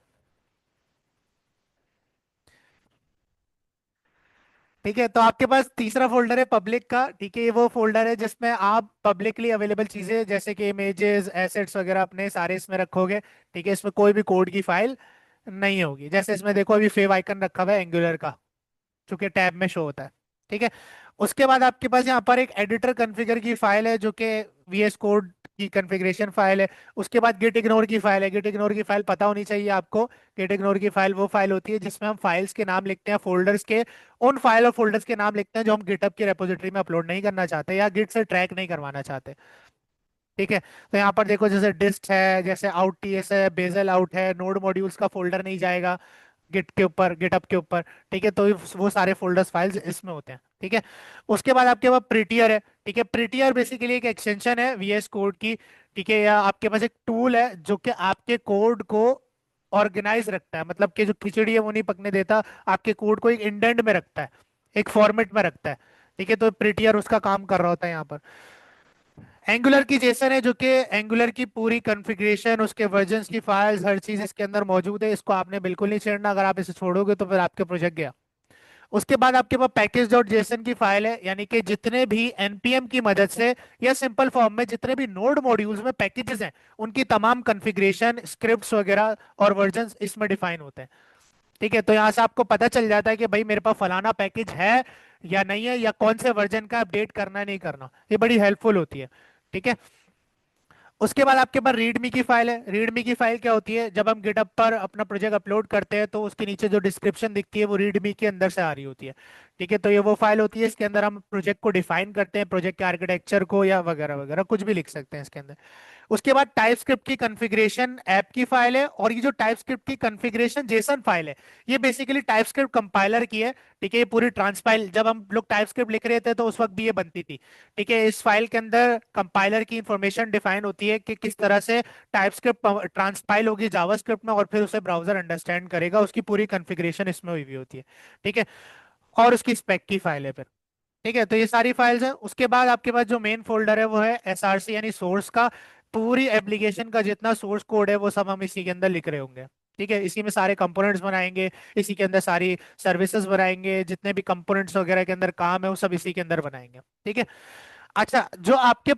ठीक है, तो आपके पास तीसरा फोल्डर है पब्लिक का। ठीक है, ये वो फोल्डर है जिसमें आप पब्लिकली अवेलेबल चीजें जैसे कि इमेजेस, एसेट्स वगैरह अपने सारे इसमें रखोगे। ठीक है, इसमें कोई भी कोड की फाइल नहीं होगी। जैसे इसमें देखो अभी फेव आइकन रखा हुआ है एंगुलर का, जो कि टैब में शो होता है। ठीक है, उसके बाद आपके पास यहाँ पर एक एडिटर कॉन्फ़िगर की फाइल है जो कि वीएस कोड की कॉन्फ़िगरेशन फाइल है। उसके बाद गिट इग्नोर की फाइल है। गिट इग्नोर की फाइल पता होनी चाहिए आपको। गिट इग्नोर की फाइल वो फाइल होती है जिसमें हम फाइल्स के नाम लिखते हैं, फोल्डर्स के, उन फाइल और फोल्डर्स के नाम लिखते हैं जो हम गिटहब की रेपोजिटरी में अपलोड नहीं करना चाहते या गिट से ट्रैक नहीं करवाना चाहते। ठीक है, तो यहाँ पर देखो जैसे डिस्ट है, जैसे आउट टीएस है, बेजल आउट है, नोड मॉड्यूल्स का फोल्डर नहीं जाएगा गिट के ऊपर, गिटअप के ऊपर। ठीक है, तो वो सारे फोल्डर्स फाइल्स इसमें होते हैं। ठीक है, उसके बाद आपके पास प्रिटियर है। ठीक है, प्रिटियर बेसिकली एक एक्सटेंशन है वीएस कोड की। ठीक है, या आपके पास एक टूल है जो कि आपके कोड को ऑर्गेनाइज रखता है, मतलब कि जो खिचड़ी है वो नहीं पकने देता, आपके कोड को एक इंडेंट में रखता है, एक फॉर्मेट में रखता है। ठीक है, तो प्रिटियर उसका काम कर रहा होता है यहाँ पर। एंगुलर की जेसन है जो कि एंगुलर की पूरी कॉन्फ़िगरेशन, उसके वर्जन्स की फाइल्स, हर चीज इसके अंदर मौजूद है। इसको आपने बिल्कुल नहीं छेड़ना, अगर आप इसे छोड़ोगे तो फिर आपके प्रोजेक्ट गया। उसके बाद आपके पास पैकेज डॉट जेसन की फाइल है, यानी कि जितने भी एनपीएम की मदद से या सिंपल फॉर्म में जितने भी नोड मॉड्यूल्स में पैकेजेस हैं उनकी तमाम कॉन्फ़िगरेशन, स्क्रिप्ट्स वगैरह और वर्जन्स इसमें डिफाइन होते हैं। ठीक है, तो यहाँ से आपको पता चल जाता है कि भाई मेरे पास फलाना पैकेज है या नहीं है, या कौन से वर्जन का अपडेट करना नहीं करना। ये बड़ी हेल्पफुल होती है। ठीक है। उसके बाद आपके पास रीडमी की फाइल है। रीडमी की फाइल क्या होती है, जब हम गिटहब पर अपना प्रोजेक्ट अपलोड करते हैं तो उसके नीचे जो डिस्क्रिप्शन दिखती है वो रीडमी के अंदर से आ रही होती है। ठीक है, तो ये वो फाइल होती है, इसके अंदर हम प्रोजेक्ट को डिफाइन करते हैं, प्रोजेक्ट के आर्किटेक्चर को या वगैरह वगैरह कुछ भी लिख सकते हैं इसके अंदर। उसके बाद टाइपस्क्रिप्ट की कॉन्फ़िगरेशन ऐप की फाइल है, और ये जो टाइपस्क्रिप्ट की कॉन्फ़िगरेशन जेसन फाइल है, ये बेसिकली टाइपस्क्रिप्ट कंपाइलर की है। ठीक है, ये पूरी ट्रांसपाइल, जब हम लोग टाइपस्क्रिप्ट लिख रहे थे तो उस वक्त भी ये बनती थी। ठीक है, इस फाइल के अंदर कंपाइलर की इंफॉर्मेशन डिफाइन होती है कि किस तरह से टाइपस्क्रिप्ट ट्रांसपाइल होगी जावास्क्रिप्ट में, और फिर उसे ब्राउजर अंडरस्टैंड करेगा, उसकी पूरी कॉन्फ़िगरेशन इसमें हुई हुई होती है। ठीक है, और उसकी स्पेक की फाइल है फिर। ठीक है, तो ये सारी फाइल्स हैं। उसके बाद आपके पास जो मेन फोल्डर है वो है एसआरसी यानी सोर्स का। पूरी एप्लीकेशन का जितना सोर्स कोड है वो सब हम इसी के अंदर लिख रहे होंगे। ठीक है, इसी में सारे कंपोनेंट्स बनाएंगे, इसी के अंदर सारी सर्विसेज बनाएंगे, जितने भी कंपोनेंट्स वगैरह के अंदर काम है वो सब इसी के अंदर बनाएंगे। ठीक है। अच्छा, जो आपके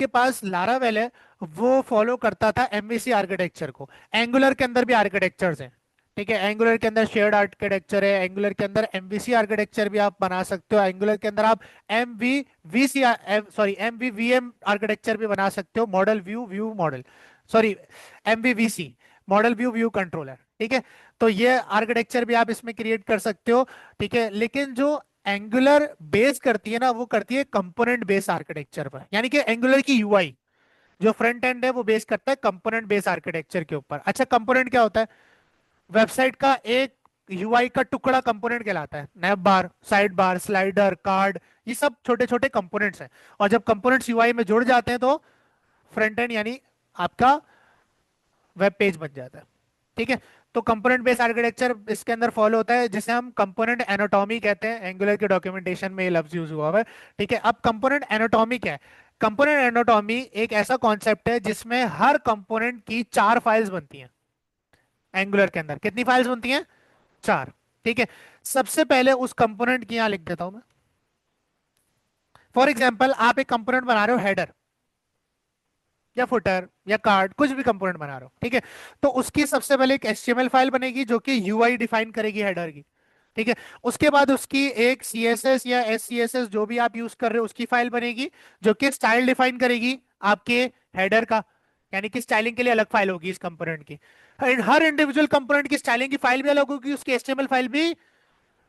पास लारावेल है वो फॉलो करता था एमवीसी आर्किटेक्चर को। एंगुलर के अंदर भी आर्किटेक्चर्स हैं। ठीक है, एंगुलर के अंदर शेयर्ड आर्किटेक्चर है, एंगुलर के अंदर एमवीसी आर्किटेक्चर भी आप बना सकते हो, एंगुलर के अंदर आप M V V C sorry M V V M architecture भी बना सकते हो, model view view model, sorry M V V C, model view view controller. ठीक है, तो ये आर्किटेक्चर भी आप इसमें क्रिएट कर सकते हो। ठीक है, लेकिन जो एंगुलर बेस करती है ना, वो करती है कंपोनेंट बेस आर्किटेक्चर पर, यानी कि एंगुलर की यूआई जो फ्रंट एंड है वो बेस करता है कंपोनेंट बेस आर्किटेक्चर के ऊपर। अच्छा, कंपोनेंट क्या होता है? वेबसाइट का एक यूआई का टुकड़ा कंपोनेंट कहलाता है। नैव बार, साइड बार, स्लाइडर, कार्ड, ये सब छोटे छोटे कंपोनेंट्स हैं। और जब कंपोनेंट्स यूआई में जुड़ जाते हैं तो फ्रंट एंड यानी आपका वेब पेज बन जाता है। ठीक है, तो कंपोनेंट बेस्ड आर्किटेक्चर इसके अंदर फॉलो होता है, जिसे हम कंपोनेंट एनाटॉमी कहते हैं। एंगुलर के डॉक्यूमेंटेशन में ये लफ्ज यूज हुआ हुआ है। ठीक है, अब कंपोनेंट एनाटॉमी क्या है? कंपोनेंट एनाटॉमी एक ऐसा कॉन्सेप्ट है जिसमें हर कंपोनेंट की 4 फाइल्स बनती हैं। एंगुलर के अंदर कितनी फाइल्स बनती हैं? 4। ठीक है, सबसे पहले उस कंपोनेंट की यहां लिख देता हूं मैं। फॉर एग्जाम्पल, आप एक कंपोनेंट बना रहे हो हेडर या फुटर या कार्ड, कुछ भी कंपोनेंट बना रहे हो। ठीक है, तो उसकी सबसे पहले एक एचटीएमएल फाइल बनेगी जो कि यूआई डिफाइन करेगी हेडर की। ठीक है, उसके बाद उसकी एक सीएसएस या एससीएसएस जो भी आप यूज कर रहे हो उसकी फाइल बनेगी, जो कि स्टाइल डिफाइन करेगी आपके हेडर का, यानी कि स्टाइलिंग के लिए अलग फाइल होगी इस कंपोनेंट की। हर इंडिविजुअल कंपोनेंट की स्टाइलिंग की फाइल भी अलग होगी, उसकी एचटीएमएल फाइल भी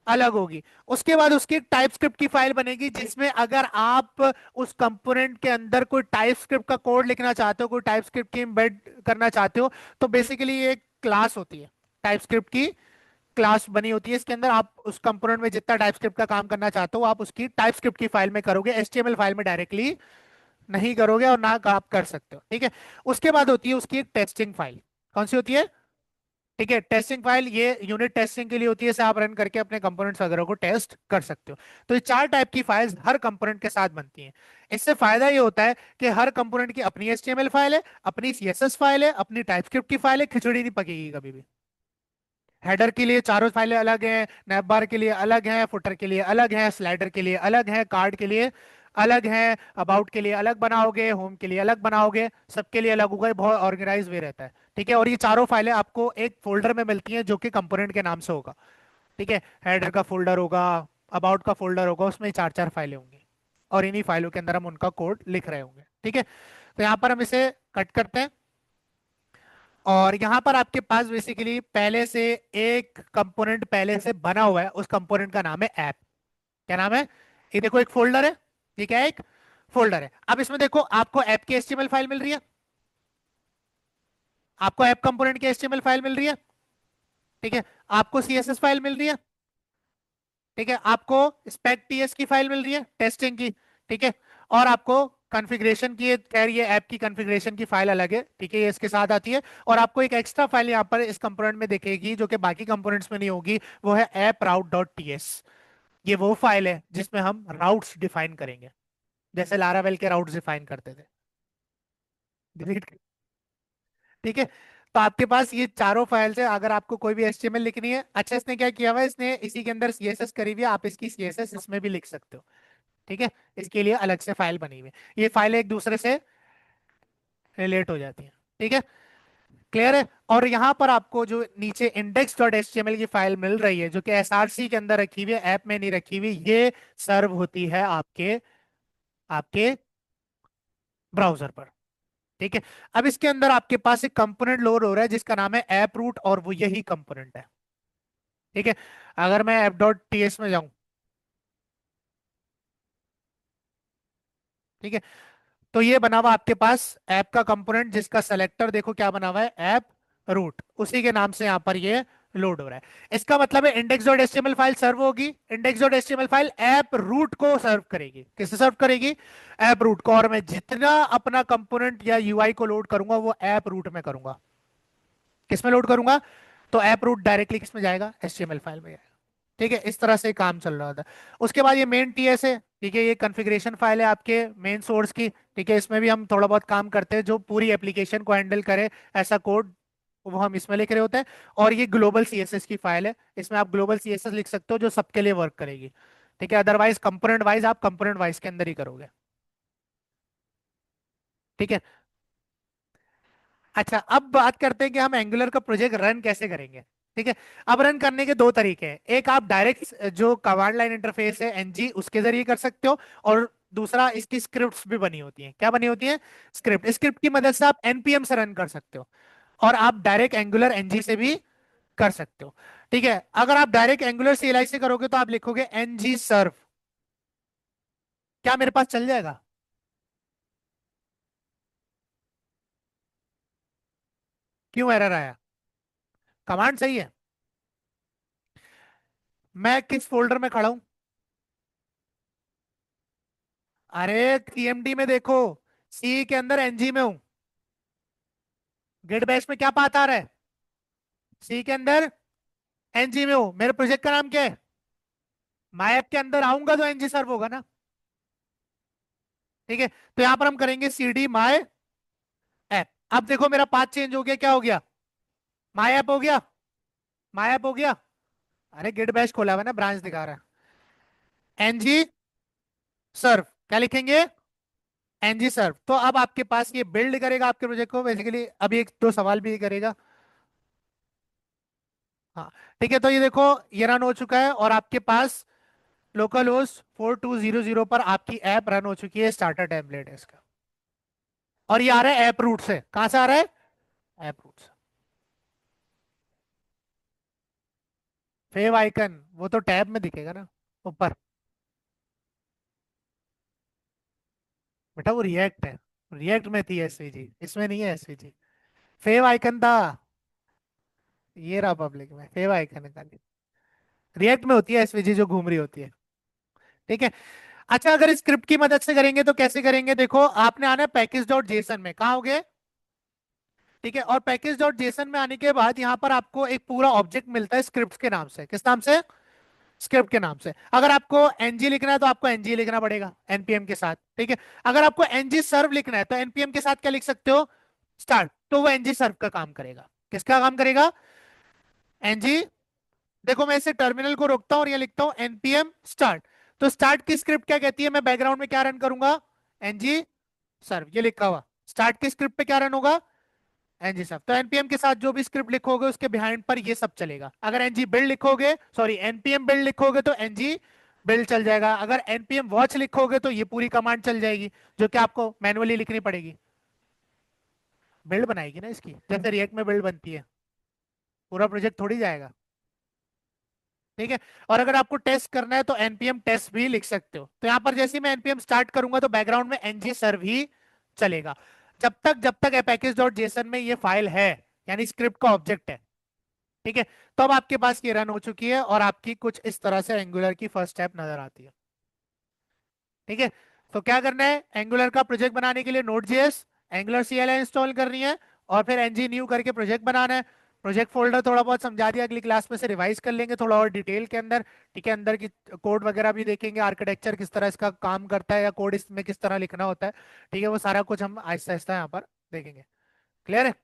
अलग होगी। उसके बाद उसकी एक टाइप स्क्रिप्ट की फाइल बनेगी, जिसमें अगर आप उस कंपोनेंट के अंदर कोई टाइप स्क्रिप्ट का कोड लिखना चाहते हो, कोई टाइप स्क्रिप्ट की एम्बेड करना चाहते हो, तो बेसिकली ये एक क्लास होती है, टाइप स्क्रिप्ट की क्लास बनी होती है। इसके अंदर आप उस कंपोनेंट में जितना टाइप स्क्रिप्ट का काम करना चाहते हो आप उसकी टाइप स्क्रिप्ट की फाइल में करोगे, एचटीएमएल फाइल में डायरेक्टली नहीं करोगे, और ना आप कर सकते हो। ठीक है, उसके बाद होती है उसकी एक टेस्टिंग फाइल। कौन सी होती है? ठीक है, टेस्टिंग फाइल ये यूनिट टेस्टिंग के लिए होती है, इसे आप रन करके अपने कंपोनेंट्स वगैरह को टेस्ट कर सकते हो। तो ये 4 टाइप की फाइल्स हर कंपोनेंट के साथ बनती हैं। इससे फायदा ये होता है कि हर कंपोनेंट की अपनी एचटीएमएल फाइल है, अपनी सीएसएस फाइल है, अपनी टाइपस्क्रिप्ट की फाइल है, खिचड़ी नहीं पकेगी कभी भी। हेडर के लिए चारों फाइलें अलग हैं, नैप बार के लिए अलग हैं, फुटर के लिए अलग हैं, स्लाइडर के लिए अलग हैं, कार्ड के लिए अलग हैं, अबाउट के लिए अलग बनाओगे, होम के लिए अलग बनाओगे, सबके लिए अलग होगा। ये बहुत ऑर्गेनाइज वे रहता है। ठीक है, और ये चारों फाइलें आपको एक फोल्डर में मिलती हैं जो कि कंपोनेंट के नाम से होगा। ठीक है, हेडर का फोल्डर होगा, अबाउट का फोल्डर होगा, उसमें चार चार फाइलें होंगी, और इन्हीं फाइलों के अंदर हम उनका कोड लिख रहे होंगे। ठीक है, तो यहाँ पर हम इसे कट करते हैं, और यहां पर आपके पास बेसिकली पहले से एक कंपोनेंट पहले से बना हुआ है, उस कंपोनेंट का नाम है ऐप। क्या नाम है? ये देखो, एक फोल्डर है। ठीक है, एक फोल्डर है। अब इसमें देखो, आपको ऐप की एचटीएमएल फाइल मिल रही है, आपको ऐप कंपोनेंट की एचटीएमएल फाइल मिल रही है। ठीक है, आपको सीएसएस फाइल मिल रही है। ठीक है, आपको स्पेक टीएस की फाइल मिल रही है, टेस्टिंग की। ठीक है, और आपको कॉन्फ़िगरेशन की, खैर ये ऐप की कॉन्फ़िगरेशन की फाइल अलग है। ठीक है, ये इसके साथ आती है। और आपको एक एक्स्ट्रा फाइल यहाँ पर इस कंपोनेंट में दिखेगी जो कि बाकी कंपोनेंट्स में नहीं होगी, वो है ऐप राउट डॉट टीएस। ये वो फाइल है जिसमें हम राउट्स डिफाइन करेंगे, जैसे लारावेल के राउट्स डिफाइन करते थे। डिलीट। ठीक है, तो आपके पास ये चारों फाइल्स है। अगर आपको कोई भी एचटीएमएल लिखनी है, अच्छा इसने क्या किया हुआ है, इसने इसी के अंदर सीएसएस करी हुई है, आप इसकी सीएसएस इसमें भी लिख सकते हो। ठीक है, इसके लिए अलग से फाइल बनी हुई है, ये फाइल एक दूसरे से रिलेट हो जाती है। ठीक है, क्लियर है। और यहाँ पर आपको जो नीचे index dot H T M L की फाइल मिल रही है जो कि एसआरसी के अंदर रखी हुई है, ऐप में नहीं रखी हुई, ये सर्व होती है आपके आपके ब्राउजर पर। ठीक है। अब इसके अंदर आपके पास एक कंपोनेंट लोड हो रहा है जिसका नाम है ऐप रूट, और वो यही कंपोनेंट है। ठीक है। अगर मैं ऐप डॉट टी एस में जाऊं, ठीक है, तो ये बना हुआ आपके पास ऐप का कंपोनेंट जिसका सेलेक्टर देखो क्या बना हुआ है, ऐप रूट, उसी के नाम से यहां पर ये लोड हो रहा है। इसका मतलब है index dot HTML file serve होगी, index dot HTML file app root को सर्व करेगी। किसे सर्व करेगी? ऐप रूट को। और मैं जितना अपना कंपोनेंट या यूआई को लोड करूंगा वो ऐप रूट में करूंगा। किस में लोड करूंगा? तो ऐप रूट डायरेक्टली किस में जाएगा? एचटीएमएल फाइल में जाएगा। ठीक है, इस तरह से काम चल रहा था। उसके बाद ये मेन टीएस है, ठीक है, ये कॉन्फ़िगरेशन फाइल है आपके मेन सोर्स की। ठीक है, इसमें भी हम थोड़ा बहुत काम करते हैं जो पूरी एप्लीकेशन को हैंडल करे, ऐसा कोड वो हम इसमें लिख रहे होते हैं। और ये ग्लोबल सीएसएस की फाइल है, इसमें आप ग्लोबल सीएसएस लिख सकते हो जो सबके लिए वर्क करेगी। ठीक है, अदरवाइज कंपोनेंट वाइज आप कंपोनेंट वाइज के अंदर ही करोगे। ठीक है। अच्छा, अब बात करते हैं कि हम एंगुलर का प्रोजेक्ट रन कैसे करेंगे। ठीक है। अब रन करने के दो तरीके हैं, एक आप डायरेक्ट जो कमांड लाइन इंटरफेस है एनजी उसके जरिए कर सकते हो, और दूसरा इसकी स्क्रिप्ट्स भी बनी होती हैं। क्या बनी होती हैं? स्क्रिप्ट। स्क्रिप्ट की मदद से आप एनपीएम से रन कर सकते हो, और आप डायरेक्ट एंगुलर एनजी से भी कर सकते हो। ठीक है। अगर आप डायरेक्ट एंगुलर सीएलआई से करोगे तो आप लिखोगे एनजी सर्व। क्या मेरे पास चल जाएगा? क्यों एरर आया? कमांड सही है। मैं किस फोल्डर में खड़ा हूं? अरे टीएमडी में देखो, सी के अंदर एनजी में हूं। गिट बैश में क्या पाथ आ रहा है? सी के अंदर एनजी में हूं। मेरे प्रोजेक्ट का नाम क्या है? माई ऐप के अंदर आऊंगा तो एनजी सर्व होगा ना। ठीक है, तो यहां पर हम करेंगे सी डी माई ऐप। अब देखो मेरा पाथ चेंज हो गया, क्या हो गया? माई ऐप हो गया। माई ऐप हो गया। अरे गिट बैश खोला हुआ है ना, ब्रांच दिखा रहा है। एनजी सर्व, क्या लिखेंगे? एनजी सर्व। तो अब आपके पास ये बिल्ड करेगा आपके प्रोजेक्ट को बेसिकली। अभी एक दो सवाल भी करेगा। हाँ। ठीक है, तो ये देखो ये रन हो चुका है, और आपके पास लोकल होस्ट 4200 पर आपकी ऐप रन हो चुकी है। स्टार्टर टेम्पलेट है इसका, और ये आ रहा है ऐप रूट से। कहां से आ रहा है? ऐप रूट से। फेव आइकन वो तो टैब में दिखेगा ना, ऊपर। बेटा वो रिएक्ट है, रिएक्ट में थी एसवीजी, इसमें नहीं है एसवीजी। फेव आइकन था, ये रहा पब्लिक में फेव आइकन है खाली। रिएक्ट में होती है एसवीजी जो घूम रही होती है। ठीक है। अच्छा, अगर स्क्रिप्ट की मदद से करेंगे तो कैसे करेंगे? देखो आपने आना है पैकेज डॉट जेसन में। कहाँ हो गए? ठीक है, और पैकेज डॉट जेसन में आने के बाद यहाँ पर आपको एक पूरा ऑब्जेक्ट मिलता है स्क्रिप्ट के नाम से। किस नाम से? स्क्रिप्ट के नाम से। अगर आपको एनजी लिखना है तो आपको एनजी लिखना पड़ेगा एनपीएम के साथ। ठीक है। अगर आपको एनजी सर्व लिखना है तो एनपीएम के साथ क्या लिख सकते हो? स्टार्ट। तो वो एनजी सर्व का काम करेगा। किसका काम करेगा? एनजी। देखो मैं इसे टर्मिनल को रोकता हूं और ये लिखता हूं एनपीएम स्टार्ट। तो स्टार्ट की स्क्रिप्ट क्या कहती है? मैं बैकग्राउंड में क्या रन करूंगा? एनजी सर्व, ये लिखा हुआ। स्टार्ट की स्क्रिप्ट पे क्या रन होगा? एनजी सर्व। तो एनपीएम के साथ जो भी स्क्रिप्ट लिखोगे उसके बिहाइंड पर ये सब चलेगा। अगर एनजी बिल्ड लिखोगे, सॉरी एनपीएम बिल्ड लिखोगे तो एनजी बिल्ड चल जाएगा। अगर एनपीएम वॉच लिखोगे तो ये पूरी कमांड चल जाएगी, जो कि आपको मैनुअली लिखनी पड़ेगी। बिल्ड बनाएगी ना इसकी, जैसे रिएक्ट में बिल्ड बनती है। पूरा प्रोजेक्ट थोड़ी जाएगा। ठीक है। और अगर आपको टेस्ट करना है तो एनपीएम टेस्ट भी लिख सकते हो। तो यहां पर जैसे ही मैं एनपीएम स्टार्ट करूंगा तो बैकग्राउंड में एनजी सर्व ही चलेगा। जब तक पैकेज डॉट जेसन में ये फाइल है, यानी स्क्रिप्ट का ऑब्जेक्ट है। ठीक है। तो अब आपके पास ये रन हो चुकी है, और आपकी कुछ इस तरह से एंगुलर की फर्स्ट स्टेप नजर आती है। ठीक है। तो क्या करना है? एंगुलर का प्रोजेक्ट बनाने के लिए node JS angular CLI install करनी है, और फिर एनजी न्यू करके प्रोजेक्ट बनाना है। प्रोजेक्ट फोल्डर थोड़ा बहुत समझा दिया, अगली क्लास में से रिवाइज कर लेंगे थोड़ा और डिटेल के अंदर। ठीक है, अंदर की कोड वगैरह भी देखेंगे, आर्किटेक्चर किस तरह इसका काम करता है, या कोड इसमें किस तरह लिखना होता है। ठीक है, वो सारा कुछ हम आहिस्ता आहिस्ता यहाँ पर देखेंगे। क्लियर है?